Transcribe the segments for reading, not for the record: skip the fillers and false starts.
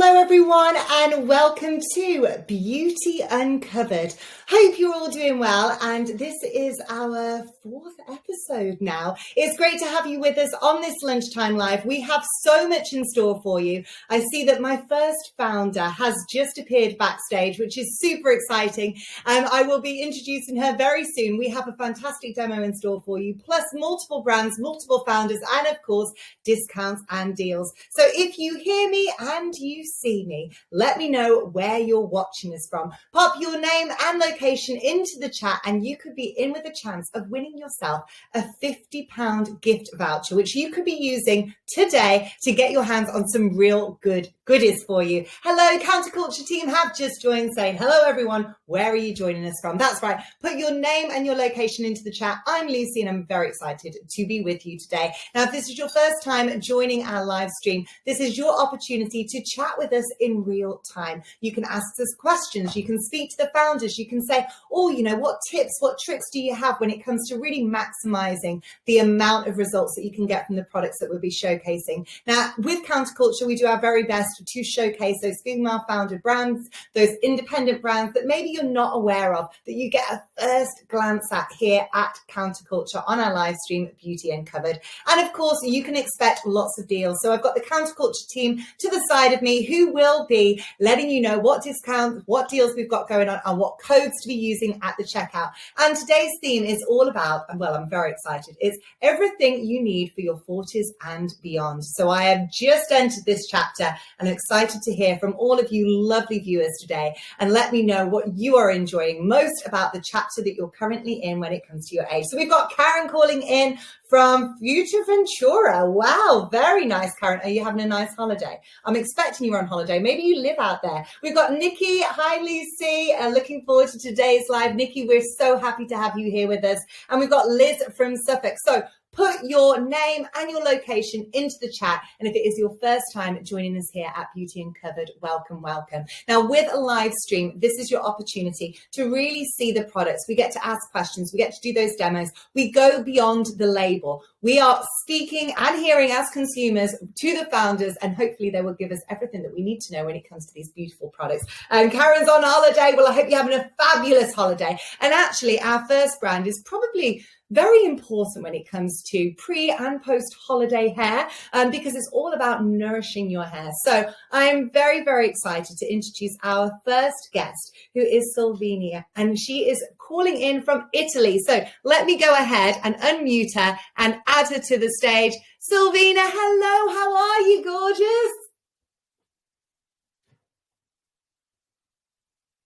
Hello everyone and welcome to Beauty Uncovered. Hope you're all doing well, and this is our 4th episode now. It's great to have you with us on this lunchtime live. We have so much in store for you. I see that my first founder has just appeared backstage, which is super exciting. I will be introducing her very soon. We have a fantastic demo in store for you, plus multiple brands, multiple founders, and of course, discounts and deals. So if you hear me and you see me, let me know where you're watching us from. Pop your name and location into the chat and you could be in with a chance of winning yourself a £50 gift voucher, which you could be using today to get your hands on some real goodies for you. Hello, Counterculture team have just joined saying, hello everyone, where are you joining us from? That's right, put your name and your location into the chat. I'm Lucy and I'm very excited to be with you today. Now, if this is your first time joining our live stream, this is your opportunity to chat with us in real time. You can ask us questions, you can speak to the founders, you can say, oh, you know, what tips, what tricks do you have when it comes to really maximizing the amount of results that you can get from the products that we'll be showcasing. Now, with Counterculture, we do our very best to showcase those female founded brands, those independent brands that maybe you're not aware of, that you get a first glance at here at Counterculture on our live stream, Beauty Uncovered. And of course, you can expect lots of deals. So I've got the Counterculture team to the side of me who will be letting you know what discounts, what deals we've got going on, and what codes to be using at the checkout. And today's theme is all about, well, I'm very excited, it's everything you need for your 40s and beyond. So I have just entered this chapter and I'm excited to hear from all of you lovely viewers today, and let me know what you are enjoying most about the chapter that you're currently in when it comes to your age. So we've got Karen calling in from Fuerteventura. Wow, very nice, Karen. Are you having a nice holiday? I'm expecting you're on holiday. Maybe you live out there. We've got Nikki. Hi, Lucy. Looking forward to today's live. Nikki, we're so happy to have you here with us. And we've got Liz from Suffolk. So put your name and your location into the chat. And if it is your first time joining us here at Beauty Uncovered, welcome, welcome. Now, with a live stream, this is your opportunity to really see the products. We get to ask questions. We get to do those demos. We go beyond the label. We are speaking and hearing as consumers to the founders, and hopefully they will give us everything that we need to know when it comes to these beautiful products. And Karen's on holiday. Well, I hope you're having a fabulous holiday. And actually, our first brand is probably very important when it comes to pre and post holiday hair, because it's all about nourishing your hair. So I'm very, very excited to introduce our first guest, who is Silvina, and she is calling in from Italy. So let me go ahead and unmute her and add her to the stage. Silvina, hello, how are you, gorgeous?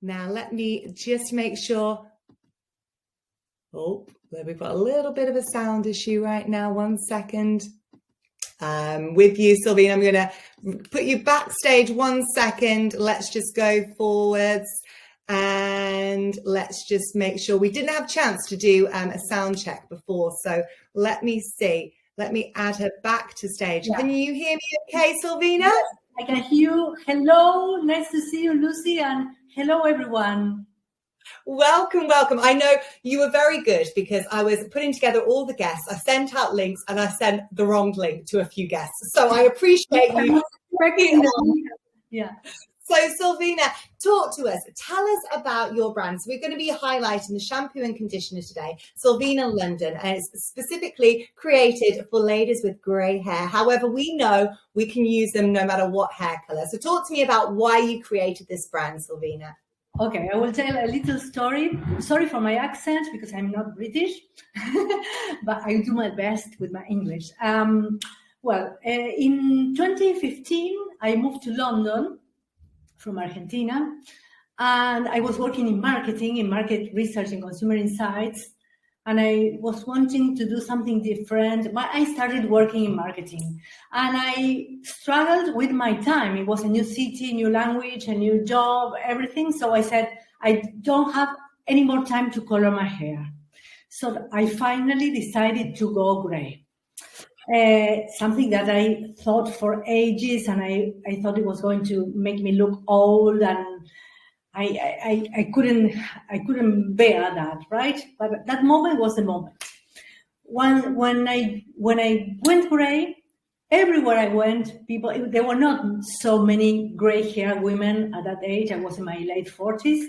Now let me just make sure. Oh, we've got a little bit of a sound issue right now. 1 second. With you, Silvina, I'm going to put you backstage 1 second. Let's just go forwards and let's just make sure. We didn't have a chance to do a sound check before. So let me see. Let me add her back to stage. Yeah. Can you hear me okay, Silvina? Yes, I can hear you. Hello, nice to see you, Lucy, and hello, everyone. Welcome, welcome. I know you were very good because I was putting together all the guests. I sent out links and I sent the wrong link to a few guests. So I appreciate you. Yeah. So Silvina, talk to us. Tell us about your brand. So we're going to be highlighting the shampoo and conditioner today, Silvina London, and it's specifically created for ladies with grey hair. However, we know we can use them no matter what hair color. So talk to me about why you created this brand, Silvina. Okay, I will tell a little story. Sorry for my accent because I'm not British, but I do my best with my English. In 2015, I moved to London from Argentina, and I was working in marketing, in market research and consumer insights, and I was wanting to do something different, but I started working in marketing, and I struggled with my time. It was a new city, new language, a new job, everything. So I said, I don't have any more time to color my hair. So I finally decided to go gray. Something that I thought for ages, and I thought it was going to make me look old, and I couldn't bear that, right? But that moment was the moment. When I went gray, everywhere I went, there were not so many gray-haired women at that age. I was in my late 40s.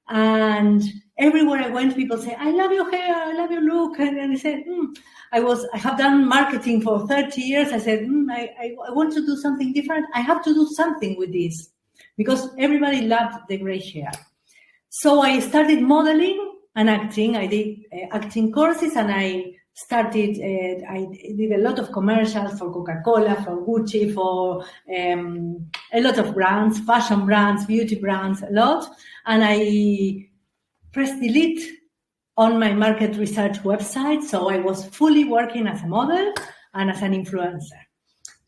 And everywhere I went, people say, I love your hair, I love your look. And I said, I have done marketing for 30 years. I said, I want to do something different. I have to do something with this because everybody loved the gray hair. So I started modeling and acting. I did acting courses, and I did a lot of commercials for Coca-Cola, for Gucci, for a lot of brands, fashion brands, beauty brands, a lot. And I pressed delete on my market research website. So I was fully working as a model and as an influencer.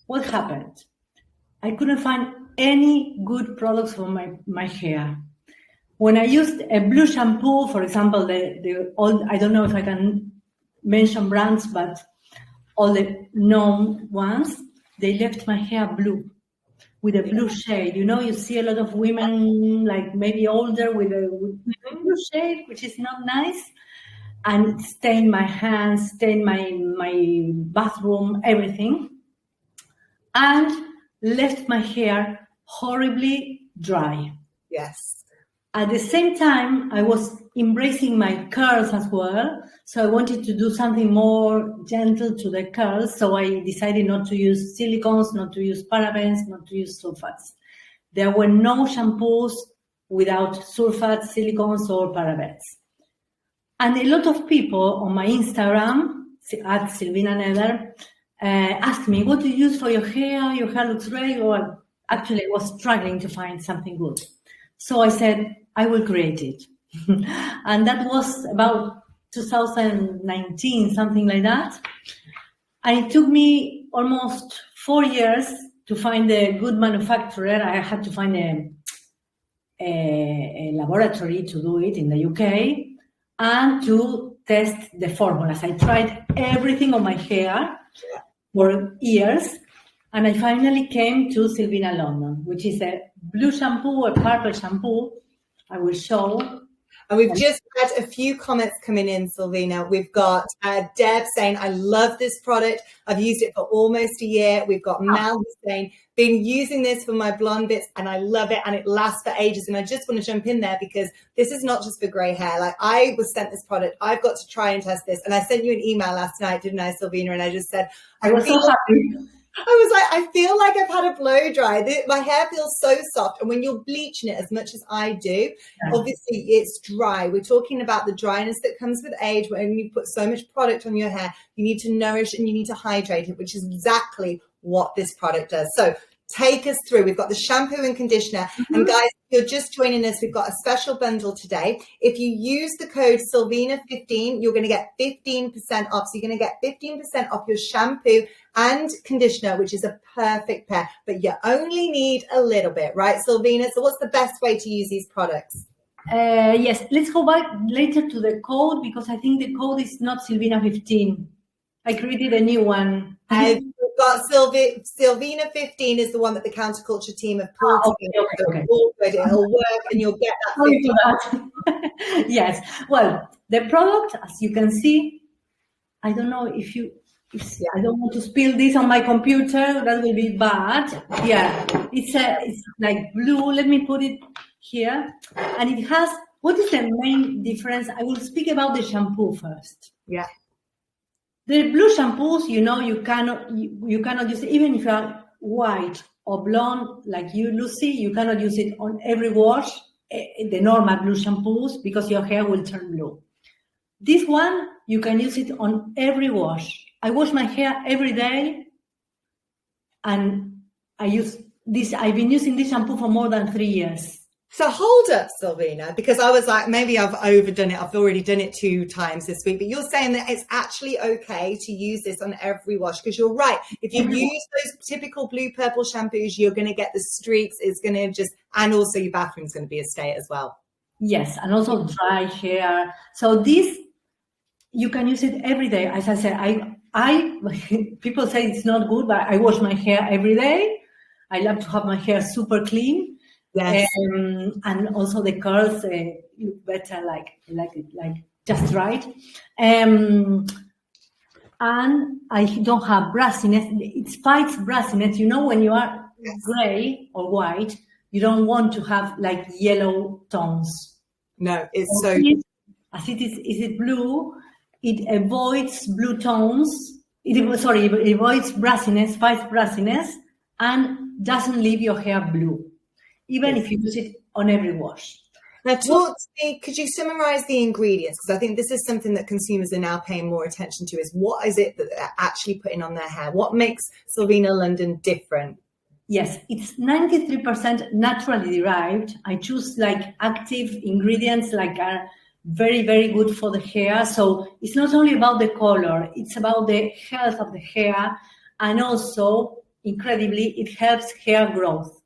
What happened? I couldn't find any good products for my hair. When I used a blue shampoo, for example, I don't know if I can mention brands, but all the known ones, they left my hair blue, with a blue shade. You see a lot of women, like maybe older, with a blue shade, which is not nice, and stained my hands, stained my bathroom, everything, and left my hair horribly dry. Yes. At the same time, I was embracing my curls as well. So I wanted to do something more gentle to the curls. So I decided not to use silicones, not to use parabens, not to use sulfates. There were no shampoos without sulfates, silicones, or parabens. And a lot of people on my Instagram, at Silvina Nether, asked me, what do you use for your hair? Your hair looks great. Or actually, I was struggling to find something good. So I said, I will create it. And that was about 2019, something like that. And it took me almost 4 years to find a good manufacturer. I had to find a laboratory to do it in the UK and to test the formulas. I tried everything on my hair for years. And I finally came to Silvina London, which is a blue shampoo, a purple shampoo. I will show. And we've just had a few comments coming in, Silvina. We've got Deb saying, I love this product. I've used it for almost a year. We've got Mel saying, been using this for my blonde bits and I love it and it lasts for ages. And I just want to jump in there because this is not just for grey hair. Like, I was sent this product. I've got to try and test this. And I sent you an email last night, didn't I, Silvina? And I just said, I was so happy. I was like, I feel like I've had a blow dry. My hair feels so soft. And when you're bleaching it as much as I do, obviously it's dry. We're talking about the dryness that comes with age. When you put so much product on your hair, you need to nourish and you need to hydrate it, which is exactly what this product does. So take us through. We've got the shampoo and conditioner. And guys, if you're just joining us, we've got a special bundle today. If you use the code Silvina15, you're going to get 15% off. So you're going to get 15% off your shampoo and conditioner, which is a perfect pair. But you only need a little bit, right, Silvina? So what's the best way to use these products? Yes, let's go back later to the code because I think the code is not Silvina15. I created a new one. We've got Silvina15 is the one that the counterculture team have pulled together. Okay. All good. It'll work and you'll get that 15%. Yes. Well, the product, as you can see, I don't know if I don't want to spill this on my computer. That will be bad. Yeah, it's like blue. Let me put it here. And it has, what is the main difference? I will speak about the shampoo first. Yeah. The blue shampoos, you cannot use it, even if you are white or blonde like you, Lucy, you cannot use it on every wash, the normal blue shampoos, because your hair will turn blue. This one, you can use it on every wash. I wash my hair every day, and I've been using this shampoo for more than 3 years. So hold up, Silvina, because I was like, maybe I've overdone it. I've already done it 2 times this week, but you're saying that it's actually okay to use this on every wash, because you're right. If you use those typical blue purple shampoos, you're going to get the streaks. It's going to and also your bathroom's going to be a state as well. Yes, and also dry hair. So this, you can use it every day. As I said, people say it's not good, but I wash my hair every day. I love to have my hair super clean. Yes. And also the curls look better, like just right. and I don't have brassiness. It fights brassiness. You know, when you are gray or white, you don't want to have like yellow tones. No, it's so. As it is blue, it avoids blue tones. It avoids brassiness, fights brassiness, and doesn't leave your hair blue, even if you use it on every wash. Now, talk to me, could you summarize the ingredients? Because I think this is something that consumers are now paying more attention to, is what is it that they're actually putting on their hair? What makes Sylvina London different? Yes, it's 93% naturally derived. I choose like active ingredients like are very, very good for the hair. So it's not only about the color, it's about the health of the hair. And also, incredibly, it helps hair growth.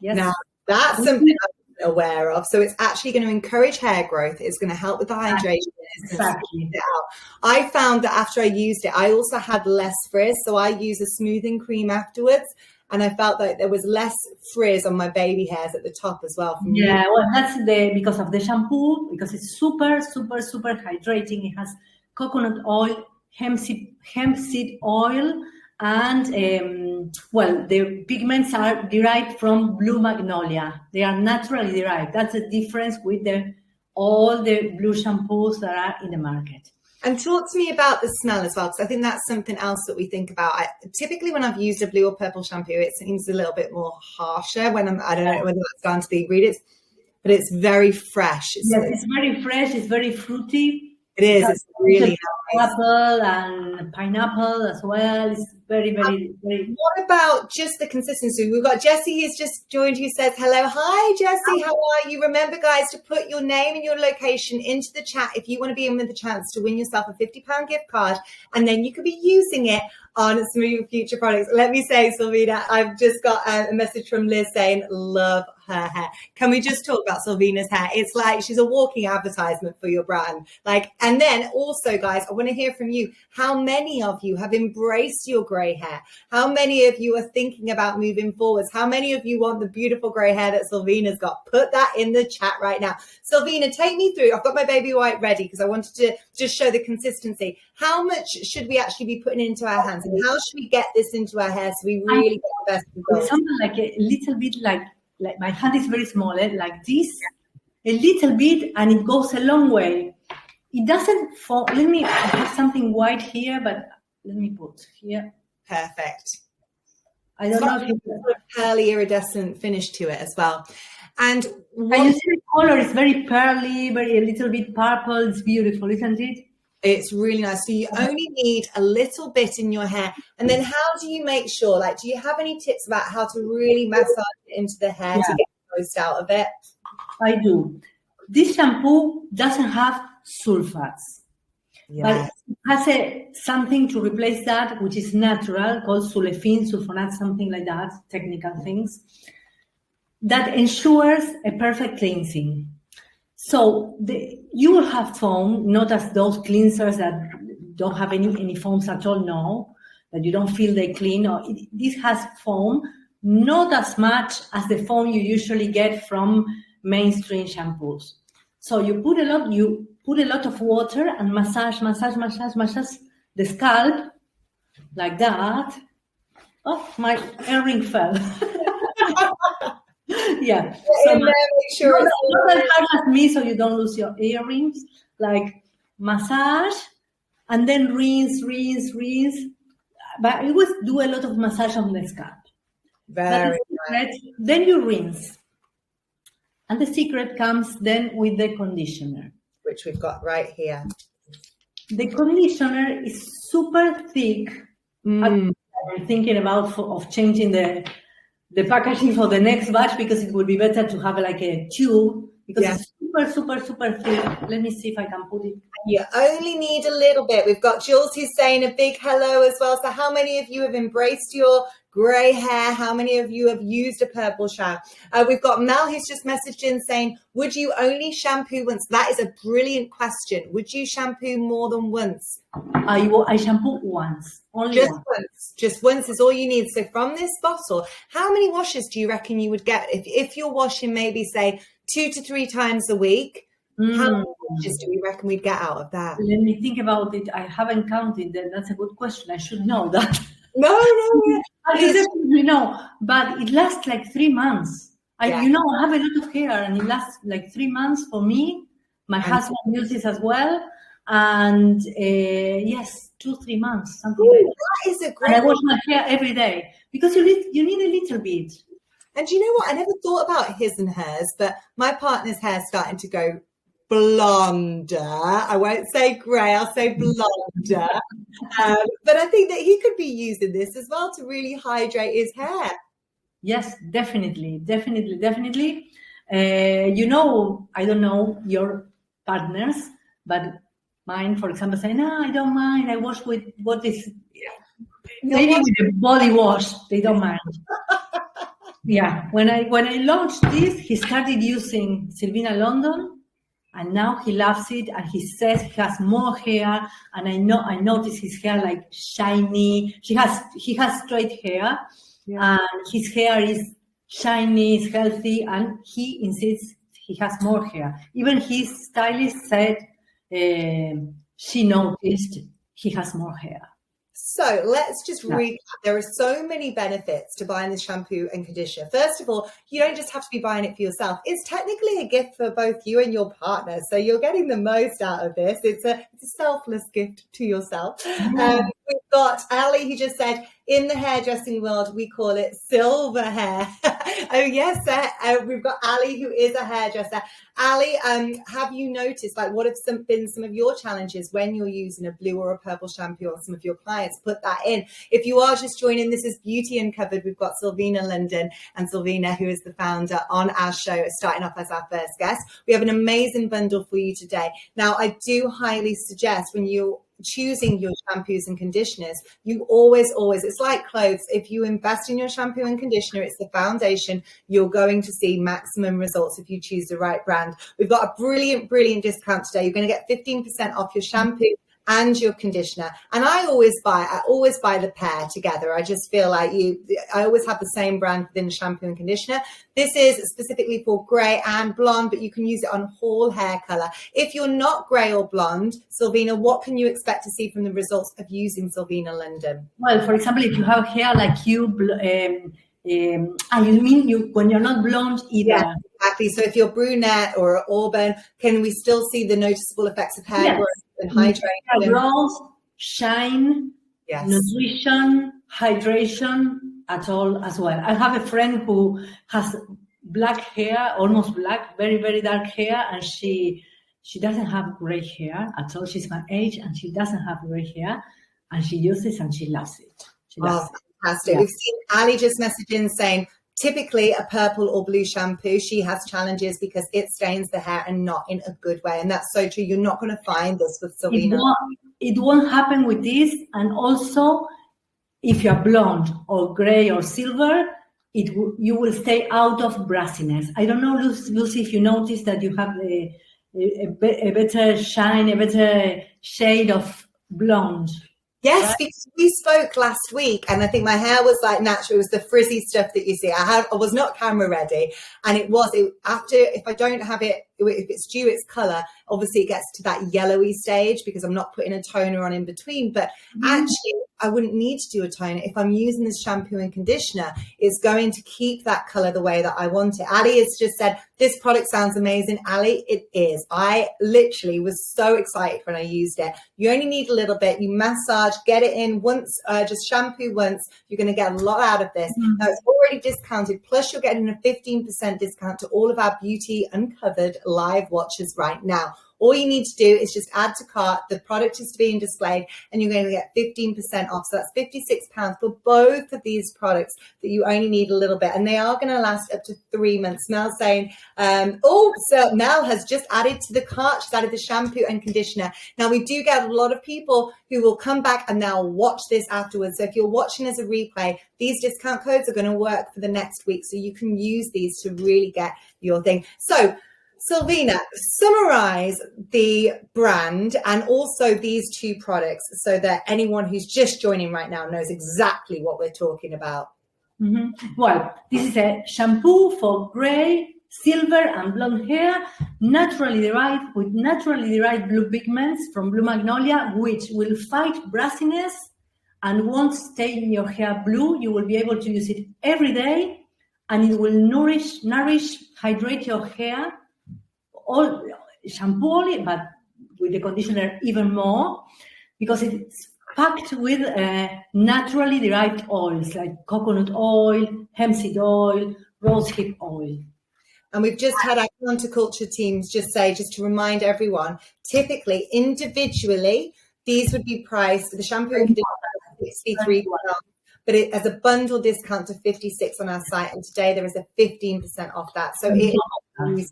Yes. Now, that's something I'm aware of. So it's actually going to encourage hair growth. It's going to help with the hydration. Exactly. I found that after I used it, I also had less frizz. So I use a smoothing cream afterwards. And I felt that there was less frizz on my baby hairs at the top as well. Well, that's because of the shampoo, because it's super, super, super hydrating. It has coconut oil, hemp seed oil, and the pigments are derived from blue magnolia. They are naturally derived. That's the difference with all the blue shampoos that are in the market. And talk to me about the smell as well, because I think that's something else that we think about. Typically, when I've used a blue or purple shampoo, it seems a little bit more harsher I don't know whether that's down to the ingredients, but it's very fresh. It's very fresh. It's very fruity. It is. It's really nice. Apple and pineapple as well. It's very, very, very. What about just the consistency? We've got Jessie who's just joined, who says hello. Hi, Jessie. How are you? Remember, guys, to put your name and your location into the chat if you want to be in with a chance to win yourself a £50 gift card, and then you could be using it on Smooth Future products. Let me say, Sylvina, I've just got a message from Liz saying, love her hair. Can we just talk about Sylvina's hair? It's like she's a walking advertisement for your brand. And then also, guys, I want to hear from you. How many of you have embraced your grey hair? How many of you are thinking about moving forwards? How many of you want the beautiful grey hair that Sylvina's got? Put that in the chat right now. Sylvina, take me through. I've got my baby white ready because I wanted to just show the consistency. How much should we actually be putting into our hands, and how should we get this into our hair so we really get the best results? Something like a little bit like my hand is very small, like this, a little bit, and it goes a long way. It doesn't fall. I have something white here, but let me put here. Perfect. I don't know if it's a pearly iridescent finish to it as well. And you see the color is very pearly, a little bit purple. It's beautiful, isn't it? It's really nice. So you only need a little bit in your hair. And then how do you make sure, do you have any tips about how to really massage it into the hair to get the most out of it? I do. This shampoo doesn't have sulfates, but it has something to replace that, which is natural, called sulfaphen, sulfonate, something like that, technical things, that ensures a perfect cleansing. So you will have foam, not as those cleansers that don't have any foams at all, no, that you don't feel they clean. This has foam, not as much as the foam you usually get from mainstream shampoos. So you put a lot of water and massage the scalp like that. Oh, my earring fell. Yeah. So make sure not as hard as me, so you don't lose your earrings. Like massage and then rinse. But I always do a lot of massage on the scalp. Very nice. Then you rinse. And the secret comes then with the conditioner, which we've got right here. The conditioner is super thick. I'm thinking about of changing the packaging for the next batch, because it would be better to have like a tube, because it's super, super, super thick. Let me see if I can put it. You only need a little bit. We've got Jules who's saying a big hello as well. So how many of you have embraced your grey hair? How many of you have used a purple shower? We've got Mel who's just messaged in saying, would you only shampoo once? That is a brilliant question. Would you shampoo more than once? I shampoo once. Once. Just once is all you need. So from this bottle, how many washes do you reckon you would get if you're washing maybe say 2 to 3 times a week? How many washes do we reckon we'd get out of that? Let me think about it. I haven't counted that. That's a good question. I should know that. No. I should definitely know. But it lasts like 3 months. I have a lot of hair, and it lasts like 3 months for me. My husband uses as well. And 2-3 months, something like that. That is a great. And I wash my hair every day because you need a little bit. And do you know what? I never thought about his and hers, but my partner's hair starting to go blonder. I won't say grey, I'll say blonder. But I think that he could be using this as well to really hydrate his hair. Yes, definitely. I don't know your partners, but mine, for example, say, no, I don't mind. I wash with what is maybe with a body wash. They don't mind. Yeah. When I launched this, he started using Silvina London, and now he loves it. And he says he has more hair. And I notice his hair like shiny. He has straight hair, and his hair is shiny, is healthy, and he insists he has more hair. Even his stylist said. She noticed he has more hair. So let's just recap. There are so many benefits to buying this shampoo and conditioner. First of all, you don't just have to be buying it for yourself. It's technically a gift for both you and your partner. So you're getting the most out of this. It's a selfless gift to yourself. We've got Ali who just said, in the hairdressing world, we call it silver hair. Oh, yes. We've got Ali, who is a hairdresser. Ali, have you noticed, what have been some of your challenges when you're using a blue or a purple shampoo, or some of your clients put that in? If you are just joining, this is Beauty Uncovered. We've got Silvina London and Silvina, who is the founder, on our show, starting off as our first guest. We have an amazing bundle for you today. Now, I do highly suggest when you're choosing your shampoos and conditioners, you always, it's like clothes. If you invest in your shampoo and conditioner, it's the foundation. You're going to see maximum results if you choose the right brand. We've got a brilliant discount today. You're going to get 15% off your shampoo and your conditioner. And I always buy the pair together. I just feel like I always have the same brand within the shampoo and conditioner. This is specifically for grey and blonde, but you can use it on whole hair color. If you're not grey or blonde, Silvina, what can you expect to see from the results of using Silvina London? Well, for example, if you have hair like you when you're not blonde either. Yeah, exactly. So if you're brunette or auburn, can we still see the noticeable effects of hair growth and hydration? Growth, shine, nutrition, hydration at all as well. I have a friend who has black hair, almost black, very, very dark hair, and she doesn't have gray hair at all. She's my age and she doesn't have gray hair, and she uses and she loves it. She loves it. Fantastic. Yeah. We've seen Ali just messaging saying, typically a purple or blue shampoo, she has challenges because it stains the hair and not in a good way. And that's so true. You're not going to find this with Silvina. It won't happen with this. And also, if you're blonde or gray or silver, you will stay out of brassiness. I don't know, Lucy, if you notice that you have a better shine, a better shade of blonde. Yes, right? Because we spoke last week and I think my hair was like natural. It was the frizzy stuff that you see. I was not camera ready, and if I don't have it, if it's due its color, obviously it gets to that yellowy stage because I'm not putting a toner on in between. But actually, I wouldn't need to do a toner. If I'm using this shampoo and conditioner, it's going to keep that color the way that I want it. Ali has just said, this product sounds amazing. Ali, it is. I literally was so excited when I used it. You only need a little bit. You massage, get it in once, just shampoo once. You're going to get a lot out of this. Now, it's already discounted. Plus, you're getting a 15% discount to all of our Beauty Uncovered live watches right now. All you need to do is just add to cart. The product is being displayed and you're going to get 15% off. So that's £56 for both of these products that you only need a little bit. And they are going to last up to 3 months. Mel's saying, so Mel has just added to the cart. She's added the shampoo and conditioner. Now, we do get a lot of people who will come back and they'll watch this afterwards. So if you're watching as a replay, these discount codes are going to work for the next week. So you can use these to really get your thing. So, Silvina, summarize the brand and also these two products so that anyone who's just joining right now knows exactly what we're talking about. Well, this is a shampoo for gray silver and blonde hair, naturally derived with naturally derived blue pigments from blue magnolia, which will fight brassiness and won't stain your hair blue. You will be able to use it every day, and it will nourish, hydrate your hair. All shampoo only, but with the conditioner even more, because it's packed with naturally derived oils like coconut oil, hemp seed oil, rosehip oil. And we've just had our counterculture teams just to remind everyone, typically, individually, these would be priced, the shampoo and conditioner, £63, but it as a bundle discount to 56 on our site. And today there is a 15% off that. So it is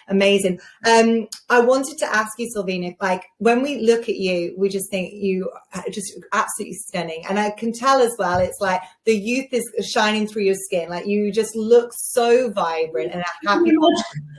amazing. I wanted to ask you, Silvina, like when we look at you, we just think you are just absolutely stunning. And I can tell as well, it's like the youth is shining through your skin. Like you just look so vibrant and a happy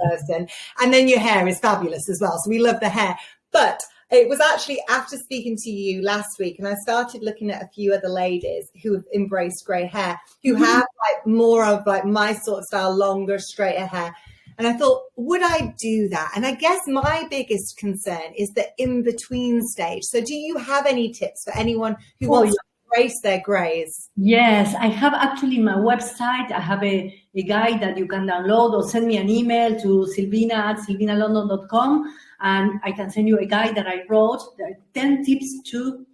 person. And then your hair is fabulous as well. So we love the hair. But it was actually after speaking to you last week, and I started looking at a few other ladies who have embraced grey hair, who have like more of like my sort of style, longer, straighter hair. And I thought, would I do that? And I guess my biggest concern is the in-between stage. So do you have any tips for anyone who wants to embrace their greys? Yes, I have actually my website. I have a guide that you can download or send me an email to silvina@silvinalondon.com, and I can send you a guide that I wrote. There are 10 tips to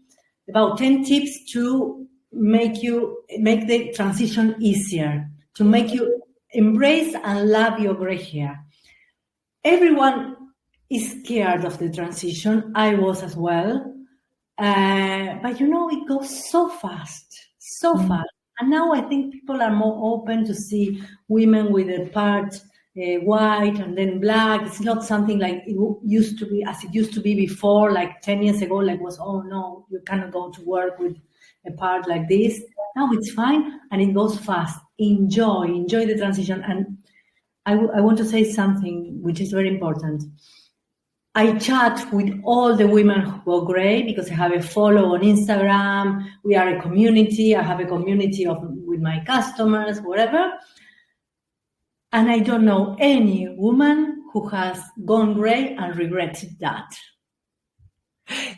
make the transition easier, to make you embrace and love your gray hair. Everyone is scared of the transition. I was as well. But it goes so fast. And now I think people are more open to see women with a part white and then black. It's not something like it used to be, as it used to be before, like 10 years ago, like was, oh no, you cannot go to work with a part like this. Now it's fine and it goes fast. Enjoy the transition. And I want to say something which is very important. I chat with all the women who go gray because I have a follow on Instagram. We are a community. I have a community with my customers, whatever. And I don't know any woman who has gone gray and regretted that.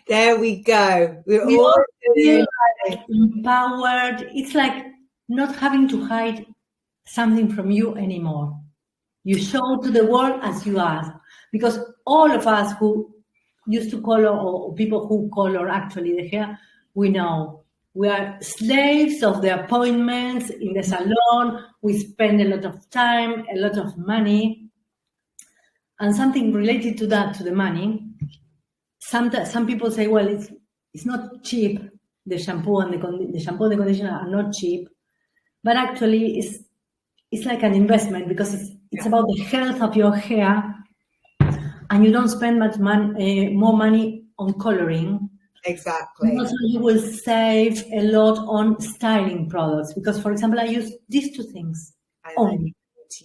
There we go. We all feel like empowered. It's like not having to hide something from you anymore. You show to the world as you are. Because all of us who used to color, or people who color actually the hair, we know we are slaves of the appointments in the salon. We spend a lot of time, a lot of money. And something related to that, to the money, some people say, well, it's not cheap. The shampoo and the conditioner are not cheap. But actually, it's like an investment because it's about the health of your hair. And you don't spend much more money on coloring. Exactly. Also, you will save a lot on styling products because, for example, I use these two things only.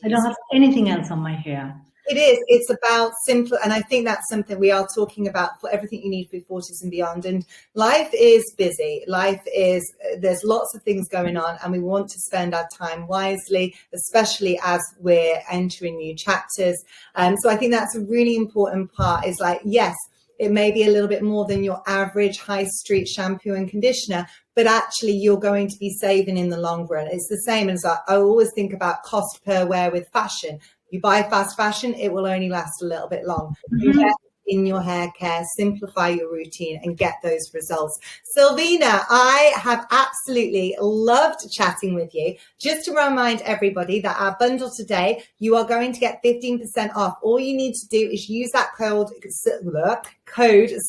I don't have anything else on my hair. It is. It's about simple. And I think that's something we are talking about for everything you need for 40s and beyond. And life is busy. There's lots of things going on and we want to spend our time wisely, especially as we're entering new chapters. So I think that's a really important part is like, yes, it may be a little bit more than your average high street shampoo and conditioner, but actually you're going to be saving in the long run. It's the same as I always think about cost per wear with fashion. You buy fast fashion, it will only last a little bit long. Invest in your hair care, simplify your routine and get those results. Silvina, I have absolutely loved chatting with you. Just to remind everybody that our bundle today, you are going to get 15% off. All you need to do is use that code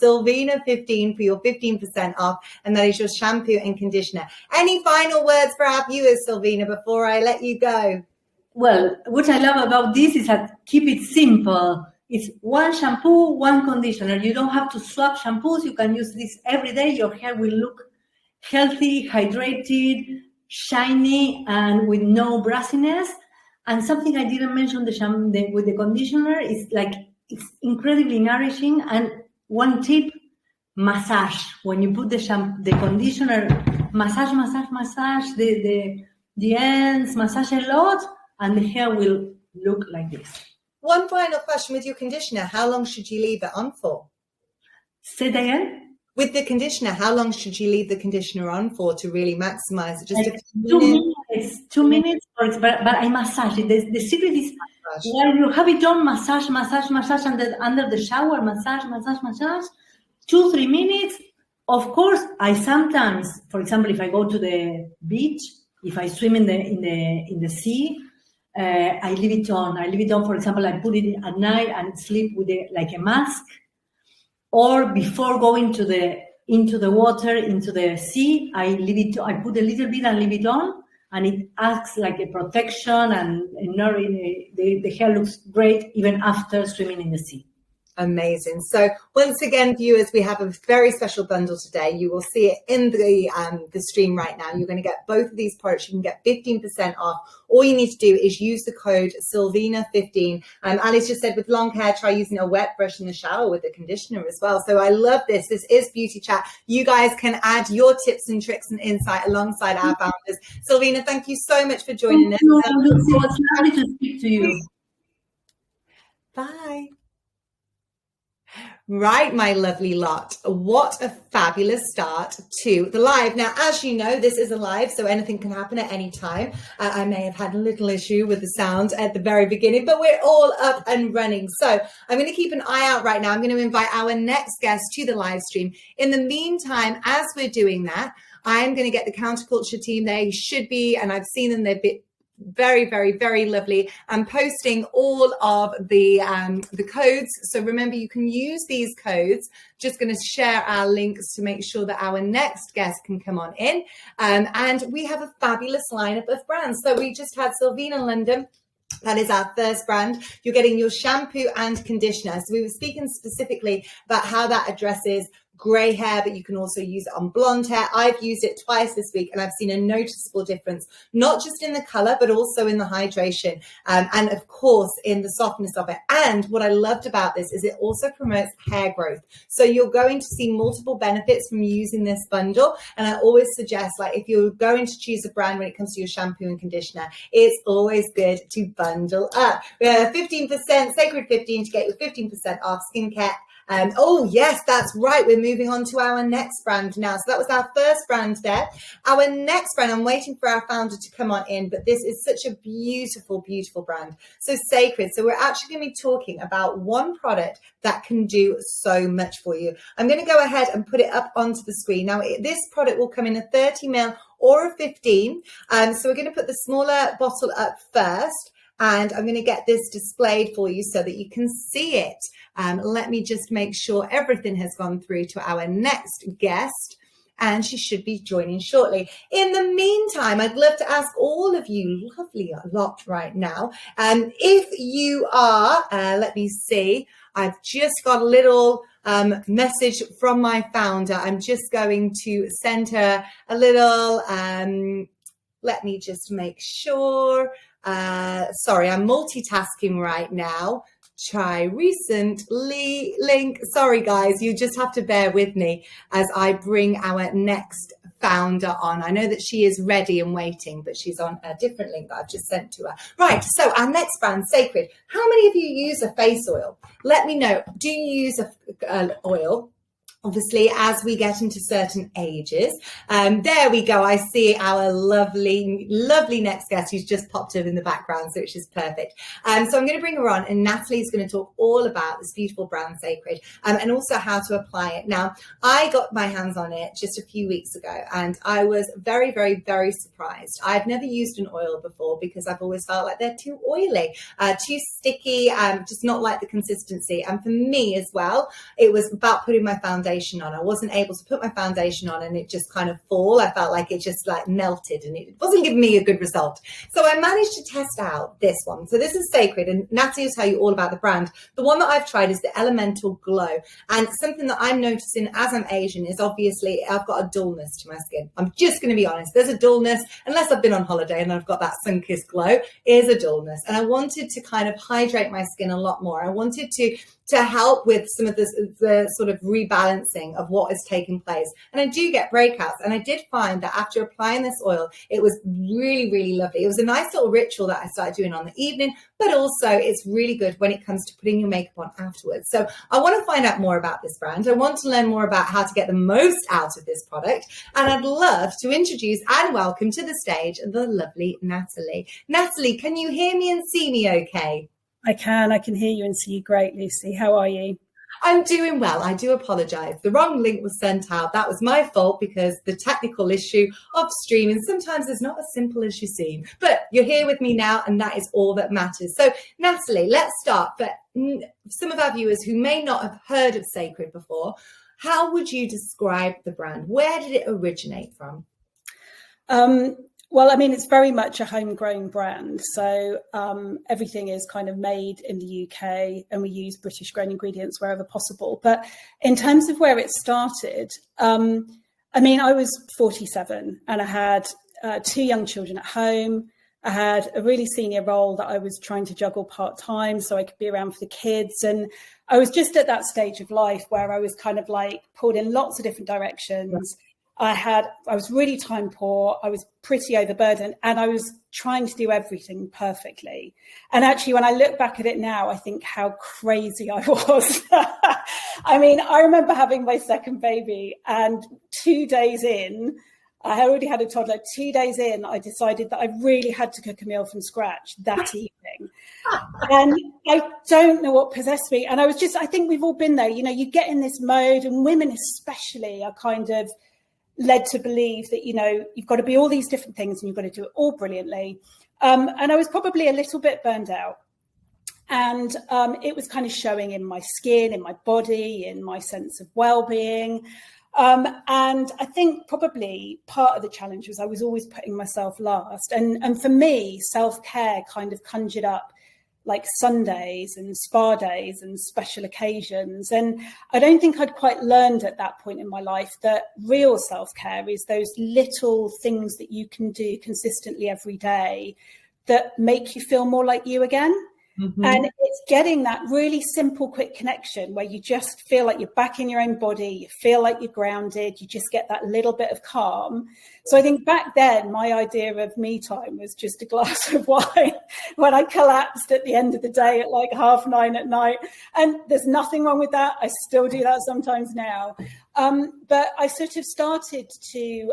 Silvina15 for your 15% off, and that is your shampoo and conditioner. Any final words for our viewers, Silvina, before I let you go? Well, what I love about this is that keep it simple. It's one shampoo, one conditioner. You don't have to swap shampoos. You can use this every day. Your hair will look healthy, hydrated, shiny, and with no brassiness. And something I didn't mention with the conditioner is like it's incredibly nourishing. And one tip, massage. When you put the conditioner, massage the ends, massage a lot. And the hair will look like this. One final question with your conditioner. How long should you leave it on for? Say that again? With the conditioner, how long should you leave the conditioner on for to really maximize it? Just Like a few minutes. 2 minutes, but I massage it. The secret is while you have it on, massage, and then under the shower, massage. 2-3 minutes. Of course, I sometimes, for example, if I go to the beach, if I swim in the sea, I leave it on. For example, I put it at night and sleep with like a mask. Or before going into the water, into the sea, I put a little bit and leave it on, and it acts like a protection, and the hair looks great even after swimming in the sea. Amazing. So once again, viewers, we have a very special bundle today. You will see it in the stream right now. You're going to get both of these products. You can get 15% off. All you need to do is use the code Sylvina15. Alice just said with long hair, try using a wet brush in the shower with the conditioner as well. So I love this. This is Beauty Chat. You guys can add your tips and tricks and insight alongside our founders. Sylvina, thank you so much for joining us. It's lovely to speak to you. Bye. Right, my lovely lot. What a fabulous start to the live. Now, as you know, this is a live, so anything can happen at any time. I may have had a little issue with the sound at the very beginning, but we're all up and running. So I'm going to keep an eye out right now. I'm going to invite our next guest to the live stream. In the meantime, as we're doing that, I'm going to get the counterculture team. They should be, and I've seen them, they've been very, very, very lovely. I'm posting all of the codes. So remember, you can use these codes. Just going to share our links to make sure that our next guest can come on in. And we have a fabulous lineup of brands. So we just had Sylvina London. That is our first brand. You're getting your shampoo and conditioner. So we were speaking specifically about how that addresses grey hair, but you can also use it on blonde hair. I've used it twice this week and I've seen a noticeable difference, not just in the color, but also in the hydration, and of course in the softness of it. And what I loved about this is it also promotes hair growth. So you're going to see multiple benefits from using this bundle. And I always suggest, like, if you're going to choose a brand when it comes to your shampoo and conditioner, it's always good to bundle up. We have 15%, Sacred 15 to get you 15% off skincare. Oh, yes, that's right. We're moving on to our next brand now. So that was our first brand there. Our next brand, I'm waiting for our founder to come on in, but this is such a beautiful, beautiful brand. So Sacred. So we're actually going to be talking about one product that can do so much for you. I'm going to go ahead and put it up onto the screen. Now, this product will come in a 30 ml or a 15. So we're going to put the smaller bottle up first. And I'm going to get this displayed for you so that you can see it. Let me just make sure everything has gone through to our next guest, and she should be joining shortly. In the meantime, I'd love to ask all of you lovely lot right now, if you are, let me see, I've just got a little message from my founder. I'm just going to send her a little, let me just make sure. Sorry, I'm multitasking right now. Try recently link. Sorry, guys, you just have to bear with me as I bring our next founder on. I know that she is ready and waiting, but she's on a different link that I've just sent to her. Right, so our next brand, Sacred. How many of you use a face oil? Let me know. Do you use an oil? Obviously, as we get into certain ages. There we go. I see our lovely, lovely next guest who's just popped up in the background, so which is perfect. So I'm going to bring her on, and Natalie's going to talk all about this beautiful brand, Sacred, and also how to apply it. Now, I got my hands on it just a few weeks ago, and I was very, very, very surprised. I've never used an oil before because I've always felt like they're too oily, too sticky, just not like the consistency. And for me as well, it was about putting my foundation on. I wasn't able to put my foundation on and it just kind of fall. I felt like it just like melted and it wasn't giving me a good result. So I managed to test out this one. So this is Sacred, and Natalie will tell you all about the brand. The one that I've tried is the Elemental Glow. And something that I'm noticing as I'm Asian is obviously I've got a dullness to my skin. I'm just going to be honest. There's a dullness, unless I've been on holiday and I've got that sun-kissed glow, is a dullness. And I wanted to kind of hydrate my skin a lot more. I wanted to to help with some of the sort of rebalancing of what has taken place. And I do get breakouts. And I did find that after applying this oil, it was really, really lovely. It was a nice little ritual that I started doing on the evening, but also it's really good when it comes to putting your makeup on afterwards. So I want to find out more about this brand. I want to learn more about how to get the most out of this product. And I'd love to introduce and welcome to the stage the lovely Natalie. Natalie, can you hear me and see me okay? I can hear you and see you great, Lucy. How are you? I'm doing well. I do apologise. The wrong link was sent out. That was my fault because the technical issue of streaming sometimes is not as simple as you seem. But you're here with me now, and that is all that matters. So, Natalie, let's start. For some of our viewers who may not have heard of Sacred before, how would you describe the brand? Where did it originate from? Well, I mean, it's very much a homegrown brand. So everything is kind of made in the UK, and we use British grown ingredients wherever possible. But in terms of where it started, I mean, I was 47 and I had 2 young children at home. I had a really senior role that I was trying to juggle part-time so I could be around for the kids. And I was just at that stage of life where I was kind of like pulled in lots of different directions. I was really time poor. I was pretty overburdened, and I was trying to do everything perfectly. And actually, when I look back at it now, I think how crazy I was. I mean, I remember having my second baby, and 2 days in, I had already had a toddler. 2 days in, I decided that I really had to cook a meal from scratch that evening. And I don't know what possessed me. And I think we've all been there. You know, you get in this mode, and women especially are kind of led to believe that, you know, you've got to be all these different things and you've got to do it all brilliantly. And I was probably a little bit burned out. And it was kind of showing in my skin, in my body, in my sense of well-being. And I think probably part of the challenge was I was always putting myself last. And for me, self-care kind of conjured up like Sundays and spa days and special occasions. And I don't think I'd quite learned at that point in my life that real self-care is those little things that you can do consistently every day that make you feel more like you again. Mm-hmm. And it's getting that really simple, quick connection where you just feel like you're back in your own body, you feel like you're grounded, you just get that little bit of calm. So I think back then, my idea of me time was just a glass of wine when I collapsed at the end of the day at like 9:30 at night. And there's nothing wrong with that. I still do that sometimes now. But I sort of started to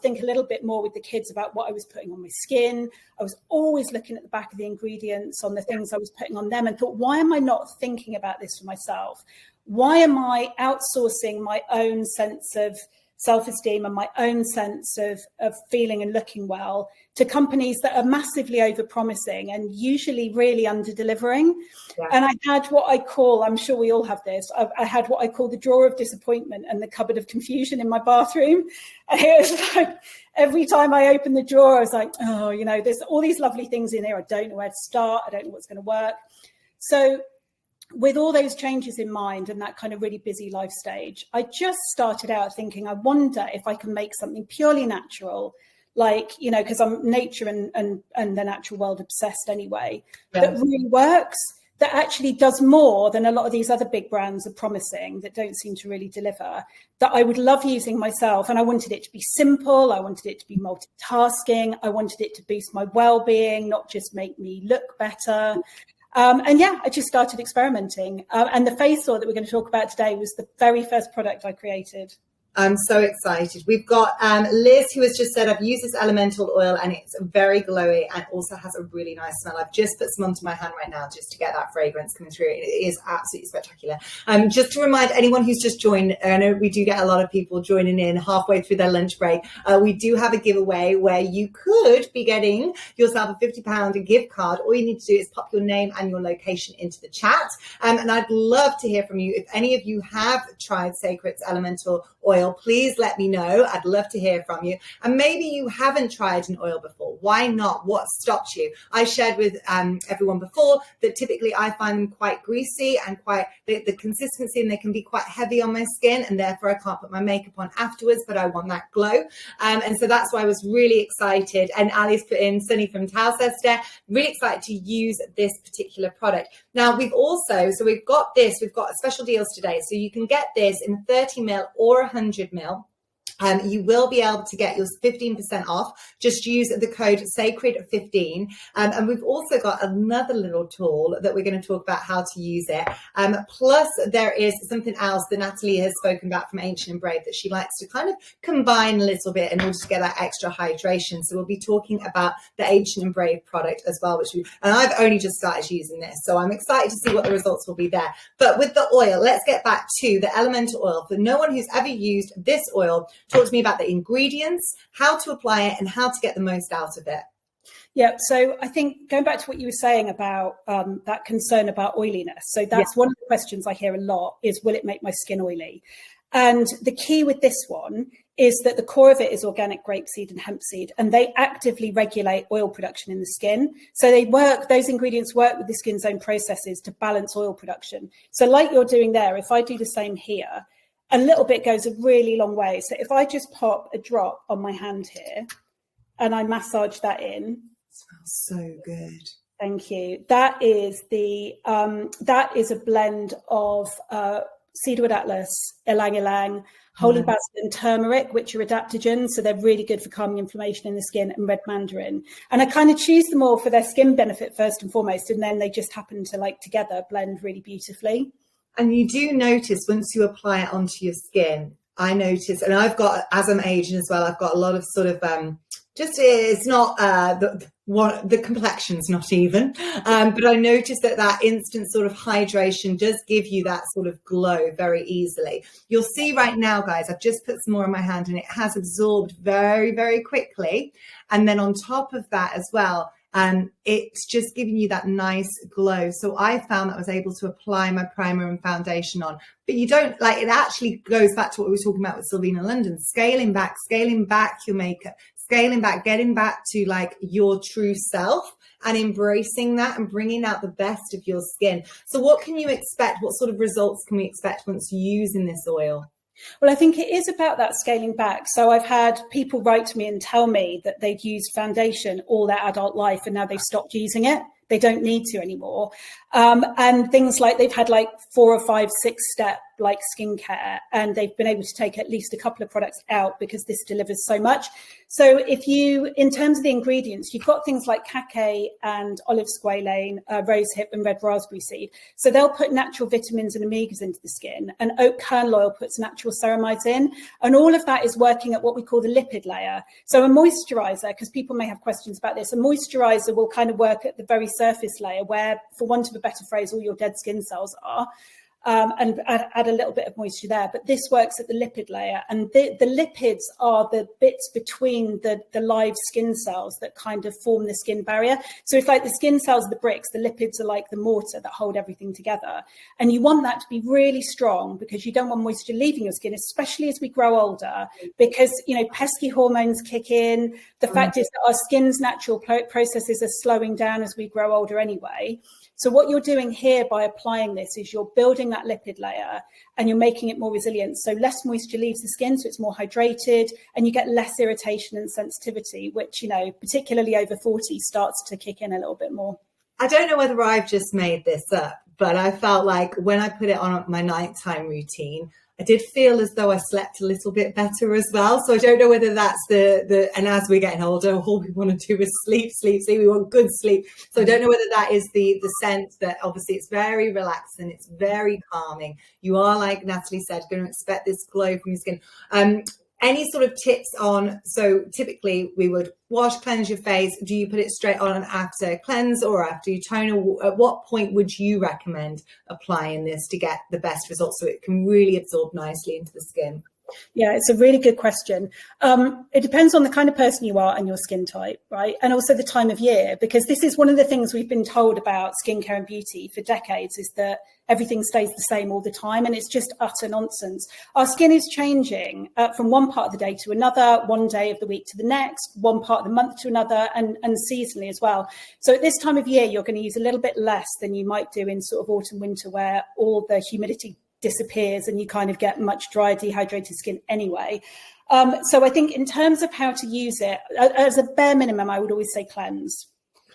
think a little bit more with the kids about what I was putting on my skin. I was always looking at the back of the ingredients on the things I was putting on them and thought, why am I not thinking about this for myself? Why am I outsourcing my own sense of self-esteem and my own sense of feeling and looking well to companies that are massively over-promising and usually really under-delivering? Yeah. And I had what I call, I'm sure we all have this, I had what I call the drawer of disappointment and the cupboard of confusion in my bathroom. And it was like, every time I opened the drawer, I was like, oh, you know, there's all these lovely things in here. I don't know where to start. I don't know what's going to work. So with all those changes in mind and that kind of really busy life stage, I just started out thinking, I wonder if I can make something purely natural, like, you know, because I'm nature and the natural world obsessed anyway, that really works, that actually does more than a lot of these other big brands are promising that don't seem to really deliver, that I would love using myself. And I wanted it to be simple. I wanted it to be multitasking. I wanted it to boost my well-being, not just make me look better. And yeah, I just started experimenting. And the face oil that we're going to talk about today was the very first product I created. I'm so excited. We've got Liz, who has just said, I've used this elemental oil and it's very glowy and also has a really nice smell. I've just put some onto my hand right now just to get that fragrance coming through. It is absolutely spectacular. Just to remind anyone who's just joined, I know we do get a lot of people joining in halfway through their lunch break. We do have a giveaway where you could be getting yourself a £50 gift card. All you need to do is pop your name and your location into the chat. And I'd love to hear from you. If any of you have tried Sacred's elemental oil, oil, please let me know. I'd love to hear from you. And maybe you haven't tried an oil before. Why not? What stopped you? I shared with everyone before that typically I find them quite greasy and quite the consistency, and they can be quite heavy on my skin, and therefore I can't put my makeup on afterwards, but I want that glow. And so that's why I was really excited. And Ali's put in Sunny from Towcester, really excited to use this particular product. Now we've got special deals today. So you can get this in 30ml or 100ml. You will be able to get your 15% off. Just use the code SACRED15. And we've also got another little tool that we're going to talk about how to use it. Plus, there is something else that Natalie has spoken about from Ancient and Brave that she likes to kind of combine a little bit in order to get that extra hydration. So we'll be talking about the Ancient and Brave product as well, and I've only just started using this. So I'm excited to see what the results will be there. But with the oil, let's get back to the elemental oil. For no one who's ever used this oil, talk to me about the ingredients, how to apply it, and how to get the most out of it. Yeah, so I think going back to what you were saying about that concern about oiliness. So that's one of the questions I hear a lot is, will it make my skin oily? And the key with this one is that the core of it is organic grapeseed and hemp seed, and they actively regulate oil production in the skin. So those ingredients work with the skin's own processes to balance oil production. So like you're doing there, if I do the same here, a little bit goes a really long way. So if I just pop a drop on my hand here and I massage that in. It smells so good. Thank you. That is a blend of cedarwood atlas, ylang ylang, holy basil and turmeric, which are adaptogens. So they're really good for calming inflammation in the skin, and red mandarin. And I kind of choose them all for their skin benefit first and foremost. And then they just happen to together blend really beautifully. And you do notice once you apply it onto your skin, I notice, and I've got, as I'm aging as well, I've got a lot of sort of, it's not, the complexion's not even, but I noticed that instant sort of hydration does give you that sort of glow very easily. You'll see right now, guys, I've just put some more on my hand and it has absorbed very, very quickly. And then on top of that as well, it's just giving you that nice glow. So I found that I was able to apply my primer and foundation on, but you don't it actually goes back to what we were talking about with Sylvina London, scaling back your makeup, scaling back, getting back to your true self and embracing that and bringing out the best of your skin. So what can you expect? What sort of results can we expect once using this oil? Well, I think it is about that scaling back. So I've had people write to me and tell me that they've used foundation all their adult life and now they've stopped using it. They don't need to anymore. And things like they've had 4 or 5, 6 step skincare, and they've been able to take at least a couple of products out because this delivers so much. So in terms of the ingredients, you've got things like cacae and olive squalane, rosehip and red raspberry seed. So they'll put natural vitamins and omegas into the skin, and oat kernel oil puts natural ceramides in. And all of that is working at what we call the lipid layer. So a moisturizer, because people may have questions about this, a moisturizer will kind of work at the very surface layer where, for want of a better phrase, all your dead skin cells are. And add a little bit of moisture there. But this works at the lipid layer. And the lipids are the bits between the live skin cells that kind of form the skin barrier. So if the skin cells are the bricks, the lipids are like the mortar that hold everything together. And you want that to be really strong because you don't want moisture leaving your skin, especially as we grow older, because, pesky hormones kick in. The fact is that our skin's natural processes are slowing down as we grow older anyway. So what you're doing here by applying this is you're building that lipid layer and you're making it more resilient. So less moisture leaves the skin, so it's more hydrated, and you get less irritation and sensitivity, which, particularly over 40 starts to kick in a little bit more. I don't know whether I've just made this up, but I felt like when I put it on my nighttime routine, I did feel as though I slept a little bit better as well. So I don't know whether that's and as we're getting older, all we want to do is sleep. We want good sleep. So I don't know whether that is the sense that obviously it's very relaxing. It's very calming. You are, like Natalie said, going to expect this glow from your skin. Any sort of tips on, so typically we would wash, cleanse your face. Do you put it straight on after cleanse or after you tone? Or at what point would you recommend applying this to get the best results so it can really absorb nicely into the skin? Yeah, it's a really good question. It depends on the kind of person you are and your skin type, right? And also the time of year, because this is one of the things we've been told about skincare and beauty for decades, is that everything stays the same all the time. And it's just utter nonsense. Our skin is changing from one part of the day to another, one day of the week to the next, one part of the month to another, and seasonally as well. So at this time of year, you're going to use a little bit less than you might do in sort of autumn, winter, where all the humidity disappears and you kind of get much drier, dehydrated skin anyway. So I think in terms of how to use it, as a bare minimum, I would always say cleanse.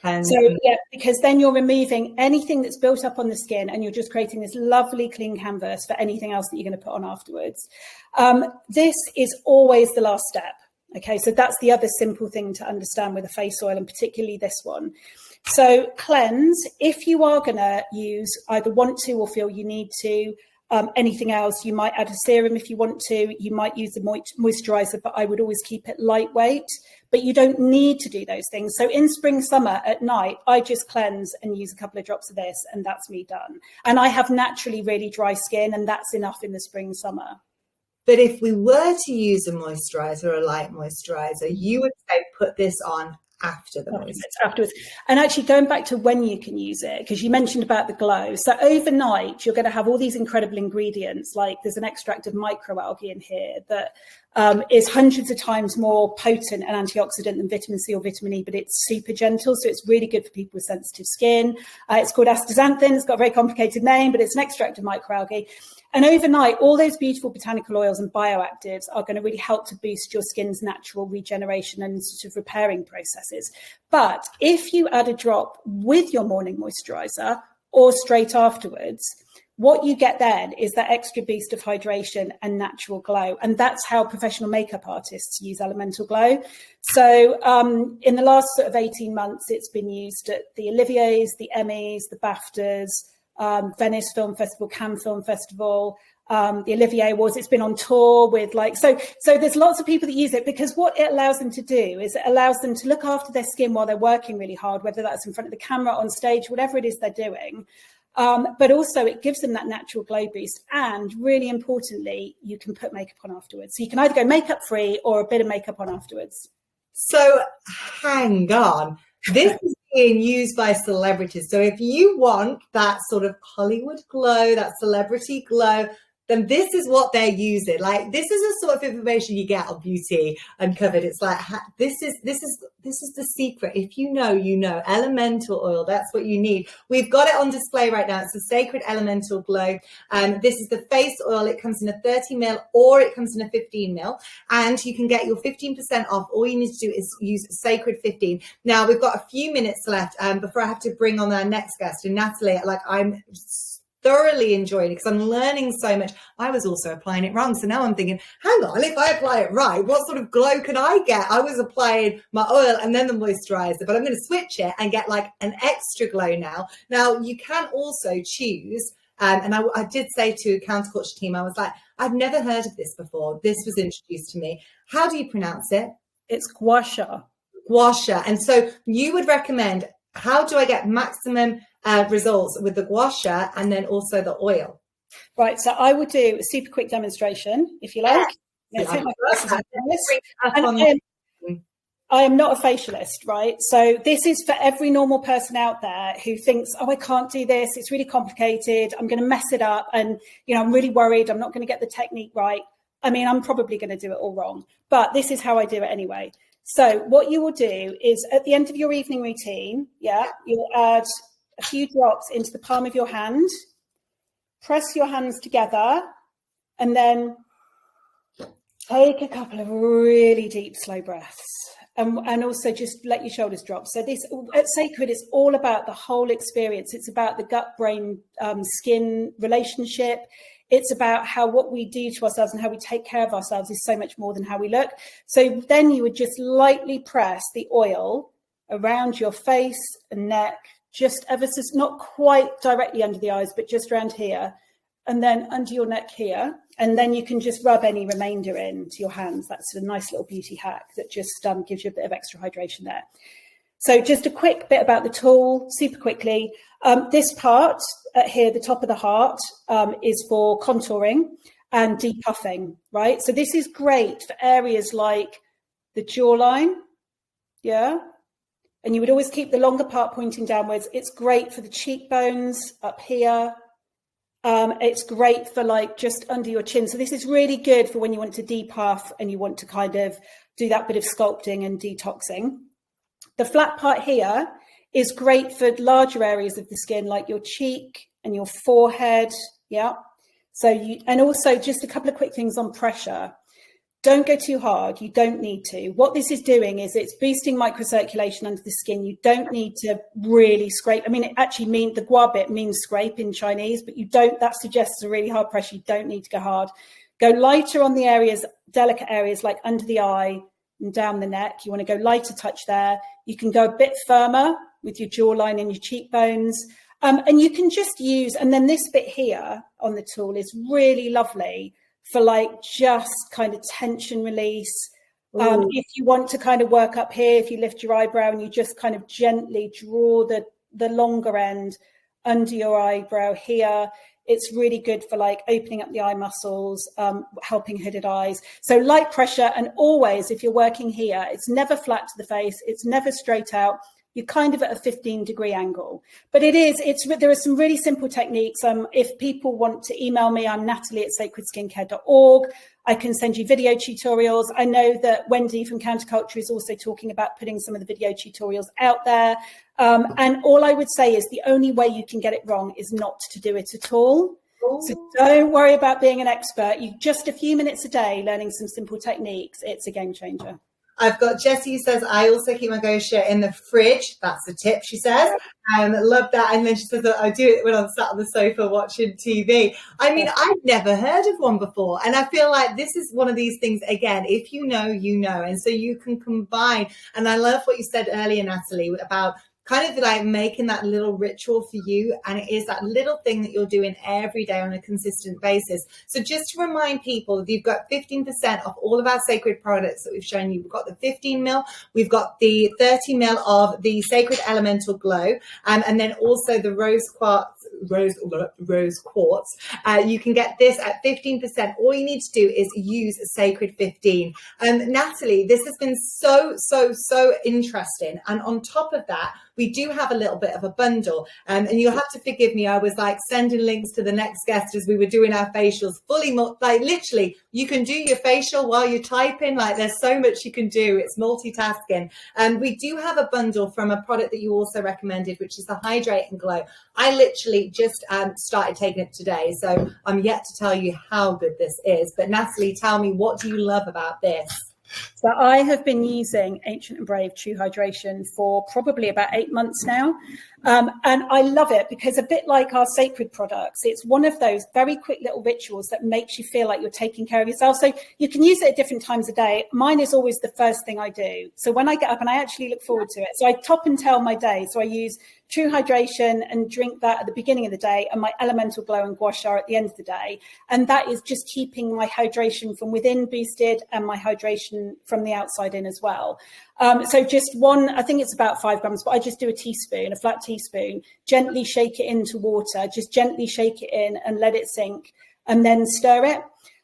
So yeah, because then you're removing anything that's built up on the skin and you're just creating this lovely clean canvas for anything else that you're going to put on afterwards. This is always the last step. Okay, so that's the other simple thing to understand with a face oil, and particularly this one. So cleanse, if you are going to use, either want to or feel you need to, anything else, you might add a serum if you want to, you might use the moisturizer, but I would always keep it lightweight, but you don't need to do those things. So in spring, summer at night, I just cleanse and use a couple of drops of this and that's me done. And I have naturally really dry skin and that's enough in the spring, summer. But if we were to use a moisturizer, a light moisturizer, you would say put this on after the moisturizer. Afterwards. And actually going back to when you can use it, because you mentioned about the glow. So overnight, you're going to have all these incredible ingredients, like there's an extract of microalgae in here that is hundreds of times more potent and antioxidant than vitamin C or vitamin E, but it's super gentle. So it's really good for people with sensitive skin. It's called astaxanthin. It's got a very complicated name, but it's an extract of microalgae. And overnight, all those beautiful botanical oils and bioactives are going to really help to boost your skin's natural regeneration and sort of repairing processes. But if you add a drop with your morning moisturizer or straight afterwards, what you get then is that extra boost of hydration and natural glow. And that's how professional makeup artists use Elemental Glow. So in the last sort of 18 months, it's been used at the Olivier's, the Emmys, the BAFTAs, Venice Film Festival, Cannes Film Festival, the Olivier Awards. It's been on tour with so there's lots of people that use it, because what it allows them to do is it allows them to look after their skin while they're working really hard, whether that's in front of the camera, on stage, whatever it is they're doing. But also it gives them that natural glow boost. And really importantly, you can put makeup on afterwards. So you can either go makeup free or a bit of makeup on afterwards. So hang on. This is being used by celebrities. So if you want that sort of Hollywood glow, that celebrity glow, then this is what they're using. Like, this is the sort of information you get on Beauty Uncovered. It's like, this is the secret. If you know, you know. Elemental oil, that's what you need. We've got it on display right now. It's the Sacred Elemental Glow. This is the face oil. It comes in a 30 ml or it comes in a 15 ml. And you can get your 15% off. All you need to do is use Sacred 15. Now, we've got a few minutes left before I have to bring on our next guest. And Natalie, I'm thoroughly enjoying it because I'm learning so much. I was also applying it wrong. So now I'm thinking, hang on, if I apply it right, what sort of glow can I get? I was applying my oil and then the moisturizer, but I'm going to switch it and get like an extra glow now. Now, you can also choose, and I did say to Counterculture team, I was like, I've never heard of this before. This was introduced to me. How do you pronounce it? It's gua sha. Gua sha. And so you would recommend, how do I get maximum results with the gua sha and then also the oil? Right, so I would do a super quick demonstration, if you like. I am not a facialist, right? So this is for every normal person out there who thinks, oh, I can't do this. It's really complicated. I'm going to mess it up. And, I'm really worried. I'm not going to get the technique right. I mean, I'm probably going to do it all wrong, but this is how I do it anyway. So what you will do is at the end of your evening routine, you'll add a few drops into the palm of your hand, press your hands together, and then take a couple of really deep, slow breaths. And also just let your shoulders drop. So this at Sacred is all about the whole experience. It's about the gut, brain, skin relationship. It's about how what we do to ourselves and how we take care of ourselves is so much more than how we look. So then you would just lightly press the oil around your face and neck, just ever so, not quite directly under the eyes, but just around here, and then under your neck here. And then you can just rub any remainder into your hands. That's a nice little beauty hack that just gives you a bit of extra hydration there. So just a quick bit about the tool, super quickly. This part here, the top of the heart, is for contouring. and depuffing, right? So this is great for areas like the jawline, yeah? And you would always keep the longer part pointing downwards. It's great for the cheekbones up here. It's great for like just under your chin. So this is really good for when you want to depuff and you want to kind of do that bit of sculpting and detoxing. The flat part here is great for larger areas of the skin, like your cheek and your forehead, yeah? So and also just a couple of quick things on pressure. Don't go too hard. You don't need to. What this is doing is it's boosting microcirculation under the skin. You don't need to really scrape. I mean, it actually means the gua bit means scrape in Chinese, but you don't, that suggests a really hard pressure. You don't need to go hard. Go lighter on the areas, delicate areas like under the eye and down the neck. You want to go lighter touch there. You can go a bit firmer with your jawline and your cheekbones. And you can just use, and then this bit here on the tool is really lovely for like just kind of tension release. If you want to kind of work up here, if you lift your eyebrow and you just kind of gently draw the longer end under your eyebrow here, it's really good for like opening up the eye muscles, helping hooded eyes. So light pressure, and always if you're working here, it's never flat to the face, it's never straight out. You're kind of at a 15-degree angle. But there are some really simple techniques. If people want to email me, I'm Natalie@sacredskincare.org. I can send you video tutorials. I know that Wendy from Counterculture is also talking about putting some of the video tutorials out there. And all I would say is the only way you can get it wrong is not to do it at all. So don't worry about being an expert. You just a few minutes a day learning some simple techniques. It's a game changer. I've got Jessie who says, I also keep my gosha in the fridge. That's the tip, she says. Love that. And then she says that I do it when I'm sat on the sofa watching TV. I mean, I've never heard of one before. And I feel like this is one of these things, again, if you know, you know. And so you can combine. And I love what you said earlier, Natalie, about kind of like making that little ritual for you. And it is that little thing that you're doing every day on a consistent basis. So just to remind people, you've got 15% off all of our sacred products that we've shown you. We've got the 15 mil, we've got the 30 mil of the Sacred Elemental Glow, and then also the rose quartz. You can get this at 15%. All you need to do is use Sacred 15. Natalie, this has been so interesting. And on top of that, we do have a little bit of a bundle. And you'll have to forgive me. I was like sending links to the next guest as we were doing our facials like literally you can do your facial while you're typing. Like there's so much you can do. It's multitasking. And we do have a bundle from a product that you also recommended, which is the Hydrate and Glow. I literally just started taking it today. So I'm yet to tell you how good this is. But Natalie, tell me, what do you love about this? So I have been using Ancient and Brave True Hydration for probably about 8 months now. And I love it because a bit like our sacred products, it's one of those very quick little rituals that makes you feel like you're taking care of yourself. So you can use it at different times of day. Mine is always the first thing I do. So when I get up, and I actually look forward to it. So I top and tail my day. So I use True Hydration and drink that at the beginning of the day, and my Elemental Glow and Gua Sha at the end of the day. And that is just keeping my hydration from within boosted and my hydration from the outside in as well. So just one, I think it's about 5 grams, but I just do a teaspoon, a flat teaspoon, gently shake it into water, just gently shake it in and let it sink and then stir it.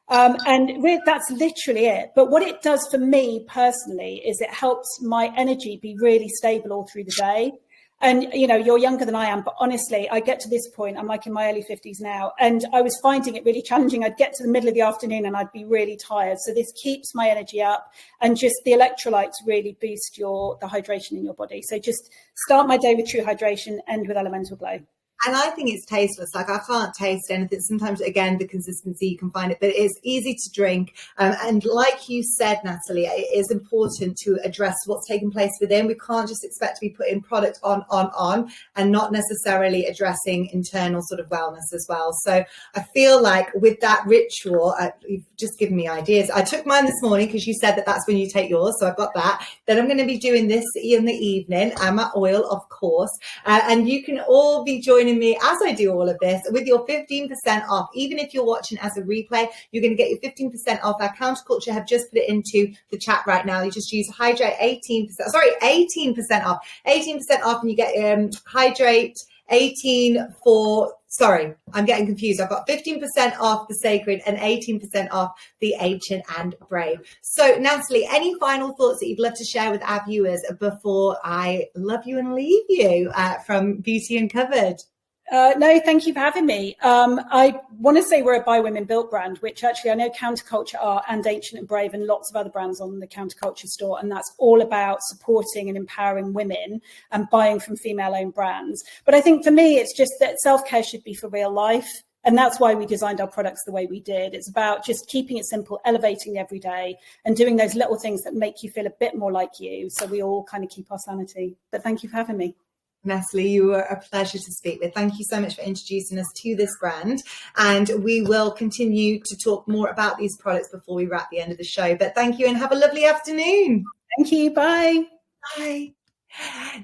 And that's literally it. But what it does for me personally is it helps my energy be really stable all through the day. And, you know, you're younger than I am, but honestly, I get to this point, I'm like in my early 50s now, and I was finding it really challenging. I'd get to the middle of the afternoon and I'd be really tired. So this keeps my energy up, and just the electrolytes really boost the hydration in your body. So just start my day with True Hydration, end with Elemental Glow. And I think it's tasteless. Like I can't taste anything. Sometimes, again, the consistency, you can find it, but it's easy to drink. And like you said, Natalie, it is important to address what's taking place within. We can't just expect to be putting product on, and not necessarily addressing internal sort of wellness as well. So I feel like with that ritual, you've just given me ideas. I took mine this morning because you said that that's when you take yours. So I've got that. Then I'm going to be doing this in the evening, and my oil, of course. And you can all be joining me as I do all of this with your 15% off. Even if you're watching as a replay, you're going to get your 15% off. Our Counterculture have just put it into the chat right now. You just use Hydrate 18% off, and you get Hydrate I'm getting confused. I've got 15% off the Sacred and 18% off the Ancient and Brave. So Natalie, any final thoughts that you'd love to share with our viewers before I love you and leave you from Beauty Uncovered? No, thank you for having me. I want to say we're a By Women Built brand, which actually I know Counterculture are, and Ancient and Brave, and lots of other brands on the Counterculture store. And that's all about supporting and empowering women and buying from female-owned brands. But I think for me, it's just that self-care should be for real life. And that's why we designed our products the way we did. It's about just keeping it simple, elevating every day, and doing those little things that make you feel a bit more like you. So we all kind of keep our sanity. But thank you for having me. Natalie, you were a pleasure to speak with. Thank you so much for introducing us to this brand. And we will continue to talk more about these products before we wrap the end of the show. But thank you and have a lovely afternoon. Thank you. Bye. Bye.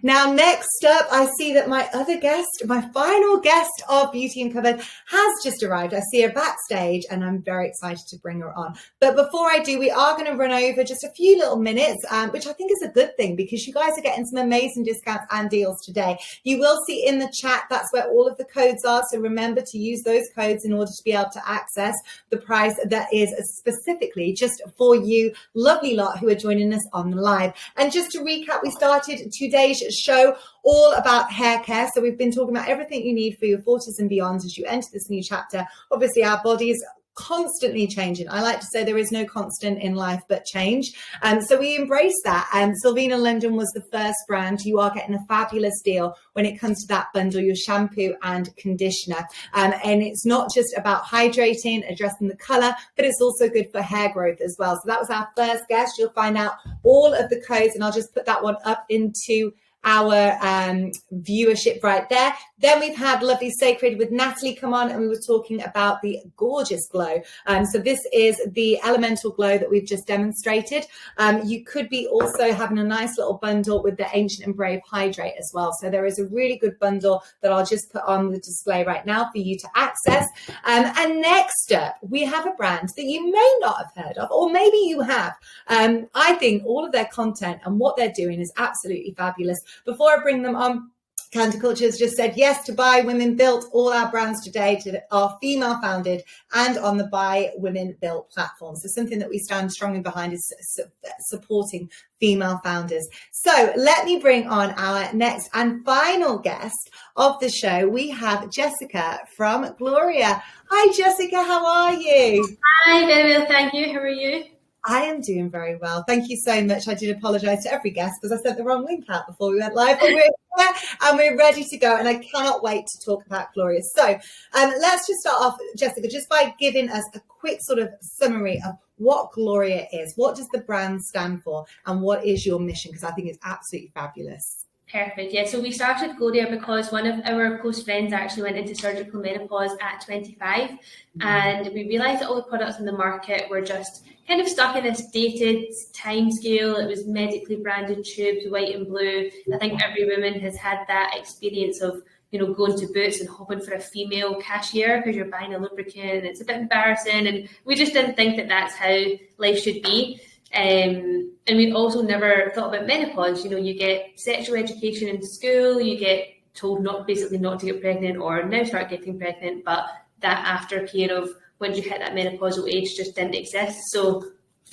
Now, next up, I see that my other guest, my final guest of Beauty Uncovered, has just arrived. I see her backstage and I'm very excited to bring her on. But before I do, we are going to run over just a few little minutes, which I think is a good thing because you guys are getting some amazing discounts and deals today. You will see in the chat, that's where all of the codes are. So remember to use those codes in order to be able to access the price that is specifically just for you, lovely lot who are joining us on the live. And just to recap, we started today's show all about hair care. So we've been talking about everything you need for your 40s and beyond as you enter this new chapter. Obviously, our bodies constantly changing. I like to say there is no constant in life but change. So we embrace that. And Sylvina London was the first brand. You are getting a fabulous deal when it comes to that bundle, your shampoo and conditioner. And it's not just about hydrating, addressing the color, but it's also good for hair growth as well. So that was our first guest. You'll find out all of the codes and I'll just put that one up into our viewership right there. Then we've had lovely Sacred with Natalie come on and we were talking about the gorgeous glow. So this is the elemental glow that we've just demonstrated. You could be also having a nice little bundle with the Ancient and Brave Hydrate as well. So there is a really good bundle that I'll just put on the display right now for you to access. And next up, we have a brand that you may not have heard of, or maybe you have. I think all of their content and what they're doing is absolutely fabulous. Before I bring them on, Counterculture has just said yes to By Women Built. All our brands today are female founded and on the By Women Built platform. So something that we stand strongly behind is supporting female founders. So let me bring on our next and final guest of the show. We have Jessica from Gloria. Hi, Jessica. How are you? Hi, very well. Thank you. How are you? I am doing very well. Thank you so much. I did apologise to every guest because I sent the wrong link out before we went live. But we're here and we're ready to go. And I cannot wait to talk about Gloria. So let's just start off, Jessica, just by giving us a quick sort of summary of what Gloria is. What does the brand stand for? And what is your mission? Because I think it's absolutely fabulous. Perfect. Yeah, so we started Gloria because one of our close friends actually went into surgical menopause at 25, and we realised that all the products in the market were just kind of stuck in this dated time scale. It was medically branded tubes, white and blue. I think every woman has had that experience of, you know, going to Boots and hoping for a female cashier because you're buying a lubricant and it's a bit embarrassing, and we just didn't think that that's how life should be. And we also never thought about menopause. You know, you get sexual education in school, you get told not to get pregnant or now start getting pregnant, but that aftercare of when you hit that menopausal age just didn't exist. So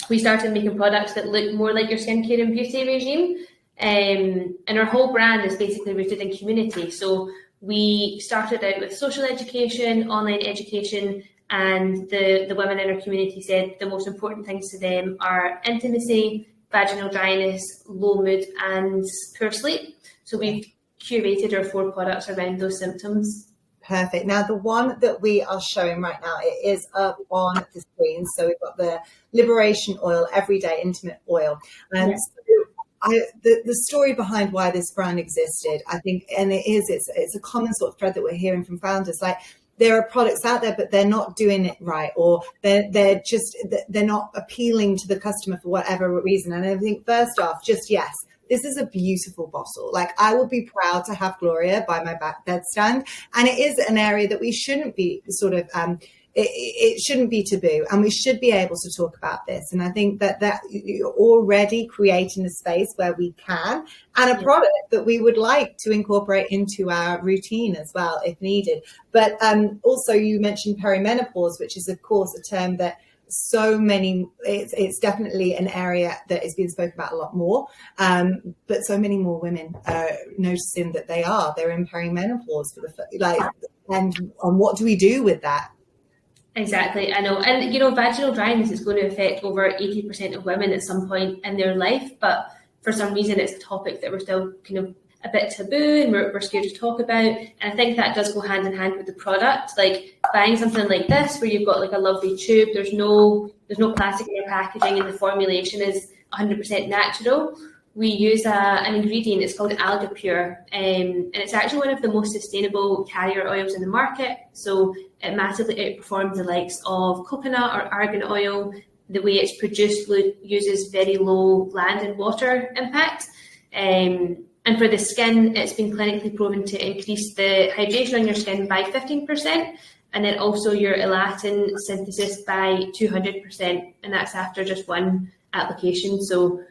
we started making products that look more like your skincare and beauty regime. And our whole brand is basically rooted in community. So we started out with social education, online education, and the women in our community said the most important things to them are intimacy, vaginal dryness, low mood, and poor sleep. So we've curated our 4 products around those symptoms. Perfect. Now, the one that we are showing right now, it is up on the screen. So we've got the Liberation Oil, Everyday Intimate Oil. And the story behind why this brand existed, I think, and it's a common sort of thread that we're hearing from founders, like, there are products out there, but they're not doing it right, or they're not appealing to the customer for whatever reason. And I think first off, just yes, this is a beautiful bottle. Like, I will be proud to have Gloria by my bedstand. And it is an area that we shouldn't be sort of it shouldn't be taboo, and we should be able to talk about this. And I think that you're already creating a space where we can, and a product that we would like to incorporate into our routine as well if needed. But also you mentioned perimenopause, which is of course a term that so many, it's definitely an area that is being spoken about a lot more, but so many more women are noticing that they're in perimenopause for and what do we do with that? Exactly, I know. And, vaginal dryness is going to affect over 80% of women at some point in their life. But for some reason, it's a topic that we're still kind of a bit taboo and we're scared to talk about. And I think that does go hand in hand with the product. Like buying something like this, where you've got like a lovely tube, there's no plastic in your packaging, and the formulation is 100% natural. We use an ingredient, it's called Alga Pure, and it's actually one of the most sustainable carrier oils in the market. So it massively outperforms the likes of coconut or argan oil. The way it's produced uses very low land and water impact. And for the skin, it's been clinically proven to increase the hydration on your skin by 15%, and then also your elastin synthesis by 200%, and that's after just one application. So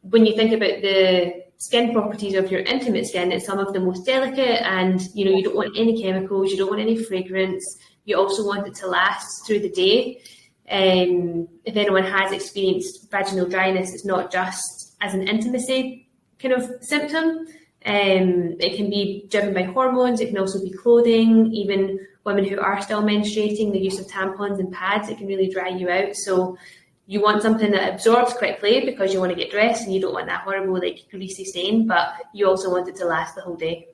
when you think about the skin properties of your intimate skin, it's some of the most delicate, and you don't want any chemicals, you don't want any fragrance. You also want it to last through the day. If anyone has experienced vaginal dryness, it's not just as an intimacy kind of symptom. It can be driven by hormones. It can also be clothing. Even women who are still menstruating, the use of tampons and pads, it can really dry you out. So you want something that absorbs quickly because you want to get dressed and you don't want that horrible greasy stain, but you also want it to last the whole day.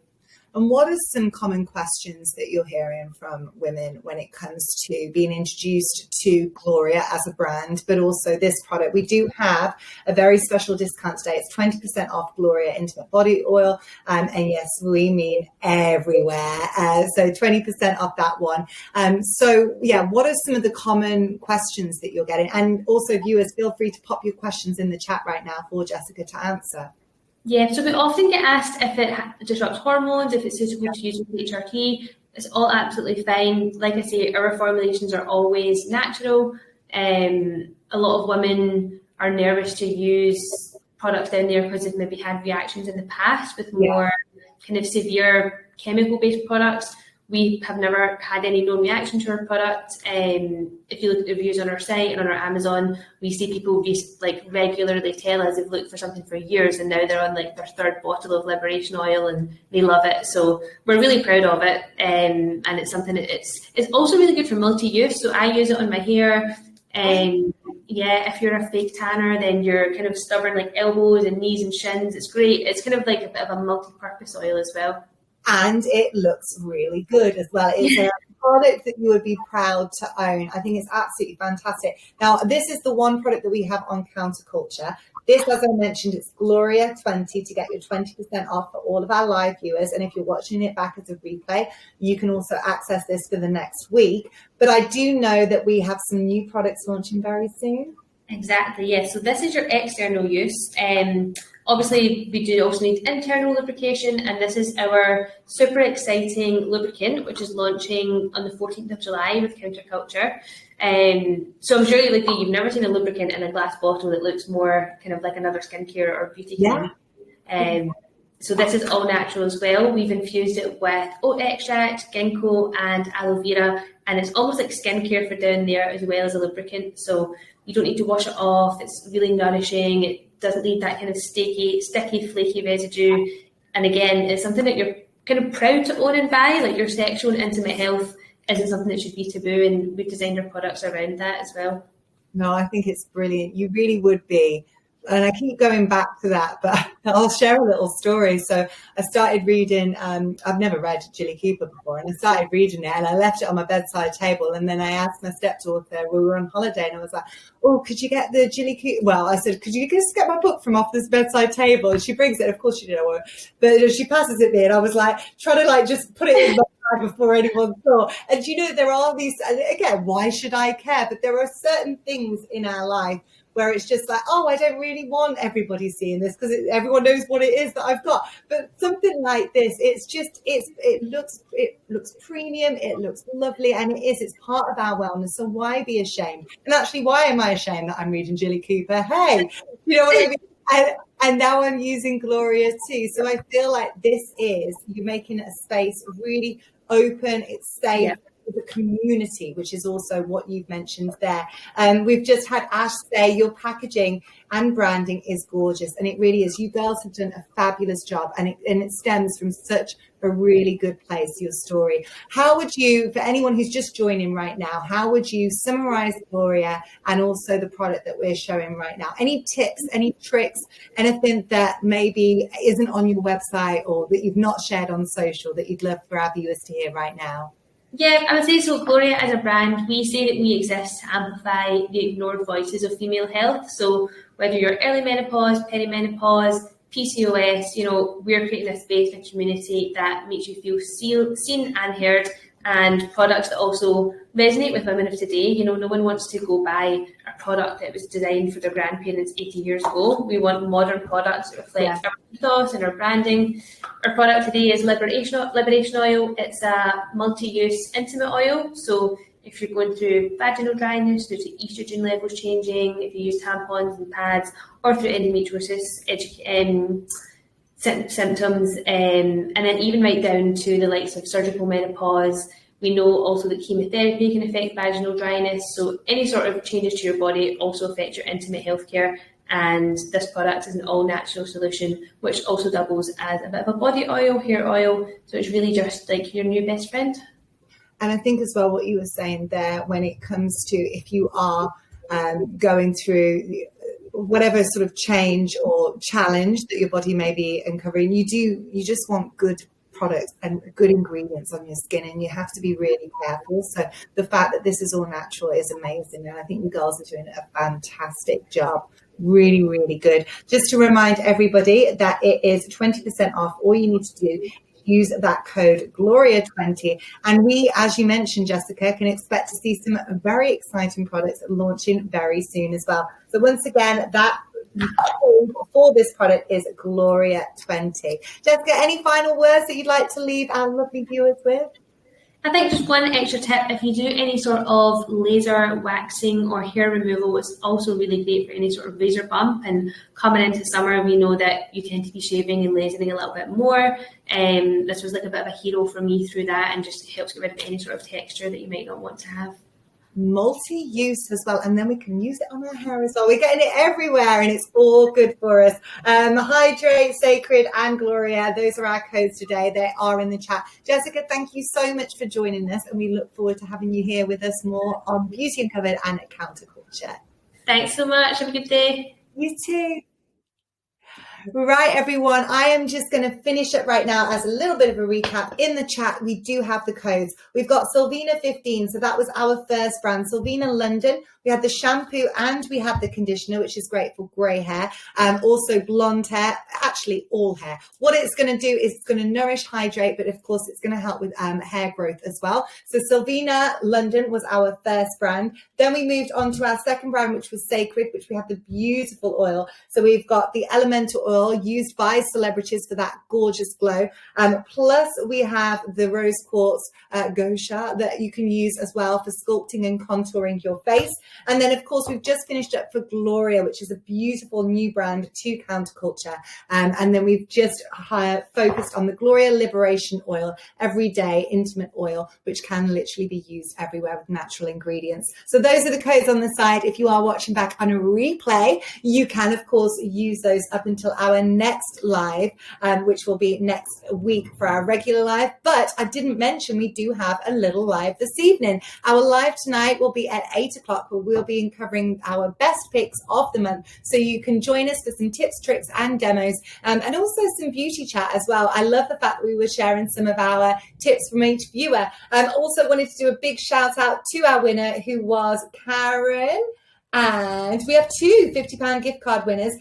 And what are some common questions that you're hearing from women when it comes to being introduced to Gloria as a brand, but also this product? We do have a very special discount today. It's 20% off Gloria Intimate Body Oil. And yes, we mean everywhere. So 20% off that one. What are some of the common questions that you're getting? And also viewers, feel free to pop your questions in the chat right now for Jessica to answer. Yeah, so we often get asked if it disrupts hormones, if it's suitable to use with HRT. It's all absolutely fine. Like I say, our formulations are always natural. A lot of women are nervous to use products down there because they've maybe had reactions in the past with more kind of severe chemical-based products. We have never had any known reaction to our product. If you look at the reviews on our site and on our Amazon, we see people regularly tell us they've looked for something for years and now they're on their third bottle of liberation oil and they love it. So we're really proud of it, and it's something that it's also really good for multi-use. So I use it on my hair. If you're a fake tanner, then you're kind of stubborn elbows and knees and shins. It's great. It's kind of like a bit of a multi-purpose oil as well. And it looks really good as well. It's a product that you would be proud to own. I think it's absolutely fantastic. Now, this is the one product that we have on Counterculture. This, as I mentioned, it's Gloria 20 to get your 20% off for all of our live viewers. And if you're watching it back as a replay, you can also access this for the next week. But I do know that we have some new products launching very soon. Exactly, yes. So this is your external use. Obviously, we do also need internal lubrication, and this is our super exciting lubricant, which is launching on the 14th of July with Counterculture. So I'm sure you've never seen a lubricant in a glass bottle that looks more kind of like another skincare or beauty cream. So this is all natural as well. We've infused it with oat extract, ginkgo, and aloe vera, and it's almost like skincare for down there as well as a lubricant. So you don't need to wash it off. It's really nourishing. It doesn't leave that kind of sticky, flaky residue. And again, it's something that you're kind of proud to own and buy. Your sexual and intimate health isn't something that should be taboo, and we've designed our products around that as well. No, I think it's brilliant. You really would be. And I keep going back to that, but I'll share a little story. So I started reading, I've never read Jilly Cooper before, and I started reading it and I left it on my bedside table. And then I asked my stepdaughter, we were on holiday, and I was like, oh, could you get the Jilly Cooper? Well, I said, could you just get my book from off this bedside table? And she brings it. Of course she did. But she passes it me, and I was trying to just put it in my bag before anyone saw. And there are these, and again, why should I care? But there are certain things in our life where it's just like, oh, I don't really want everybody seeing this because everyone knows what it is that I've got. But something like this, it looks premium, it looks lovely, and it's part of our wellness. So why be ashamed? And actually, why am I ashamed that I'm reading Jilly Cooper? Hey, you know what I mean? And now I'm using Gloria too. So I feel like you're making a space really open, it's safe. The community, which is also what you've mentioned there. We've just had Ash say your packaging and branding is gorgeous, and it really is. You girls have done a fabulous job, and it stems from such a really good place, your story. How would you, for anyone who's just joining right now, how would you summarize Gloria and also the product that we're showing right now? Any tips, any tricks, anything that maybe isn't on your website or that you've not shared on social that you'd love for our viewers to hear right now? Yeah, I would say so. Gloria as a brand, we say that we exist to amplify the ignored voices of female health. So whether you're early menopause, perimenopause, PCOS, we're creating a space and community that makes you feel seen and heard, and products that also resonate with women of today. No one wants to go buy a product that was designed for their grandparents 80 years ago. We want modern products that reflect our ethos and our branding. Our product today is Liberation Oil. It's a multi-use intimate oil. So if you're going through vaginal dryness, due to estrogen levels changing, if you use tampons and pads, or through endometriosis symptoms, and then even right down to the likes of surgical menopause. We know also that chemotherapy can affect vaginal dryness. So any sort of changes to your body also affect your intimate healthcare. And this product is an all-natural solution, which also doubles as a bit of a body oil, hair oil. So it's really just like your new best friend. And I think as well what you were saying there, when it comes to if you are going through whatever sort of change or challenge that your body may be uncovering, you just want good products and good ingredients on your skin, and you have to be really careful. So the fact that this is all natural is amazing, and I think you girls are doing a fantastic job. Really, really good. Just to remind everybody that it is 20% off. All you need to do, use that code Gloria20, and we, as you mentioned, Jessica, can expect to see some very exciting products launching very soon as well. So once again, that code for this product is Gloria20. Jessica, any final words that you'd like to leave our lovely viewers with? I think just one extra tip, if you do any sort of laser waxing or hair removal, it's also really great for any sort of razor bump. And coming into summer, we know that you tend to be shaving and lasering a little bit more. This was like a bit of a hero for me through that, and just helps get rid of any sort of texture that you might not want to have. Multi-use as well, and then we can use it on our hair as well. We're getting it everywhere, and it's all good for us. Hydrate, Sacred, and Gloria, those are our codes today. They are in the chat. Jessica, thank you so much for joining us, and we look forward to having you here with us more on Beauty Uncovered and Counterculture. Thanks so much. Have a good day. You too. Right, everyone, I am just going to finish up right now as a little bit of a recap. In the chat, we do have the codes. We've got Sylvina 15, so that was our first brand. Sylvina London, we had the shampoo and we had the conditioner, which is great for grey hair, also blonde hair, actually all hair. What it's going to do is it's going to nourish, hydrate, but of course it's going to help with hair growth as well. So Sylvina London was our first brand. Then we moved on to our second brand, which was Sacred, which we have the beautiful oil. So we've got the elemental oil used by celebrities for that gorgeous glow. Plus we have the rose quartz gosha that you can use as well for sculpting and contouring your face. And then of course we've just finished up for Gloria, which is a beautiful new brand to Counterculture. And then we've just focused on the Gloria Liberation Oil, everyday intimate oil, which can literally be used everywhere with natural ingredients. So those are the codes on the side. If you are watching back on a replay, you can of course use those up until our next live, which will be next week for our regular live. But I didn't mention we do have a little live this evening. Our live tonight will be at 8 o'clock, where we'll be covering our best picks of the month. So you can join us for some tips, tricks and demos, and also some beauty chat as well. I love the fact that we were sharing some of our tips from each viewer. Also wanted to do a big shout out to our winner, who was Karen. And we have two £50 gift card winners,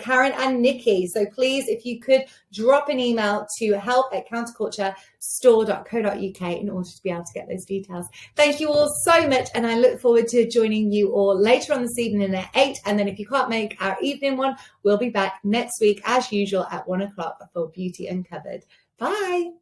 Karen and Nikki. So please, if you could drop an email to help@counterculturestore.co.uk in order to be able to get those details. Thank you all so much. And I look forward to joining you all later on this evening at 8. And then if you can't make our evening one, we'll be back next week as usual at 1 o'clock for Beauty Uncovered. Bye.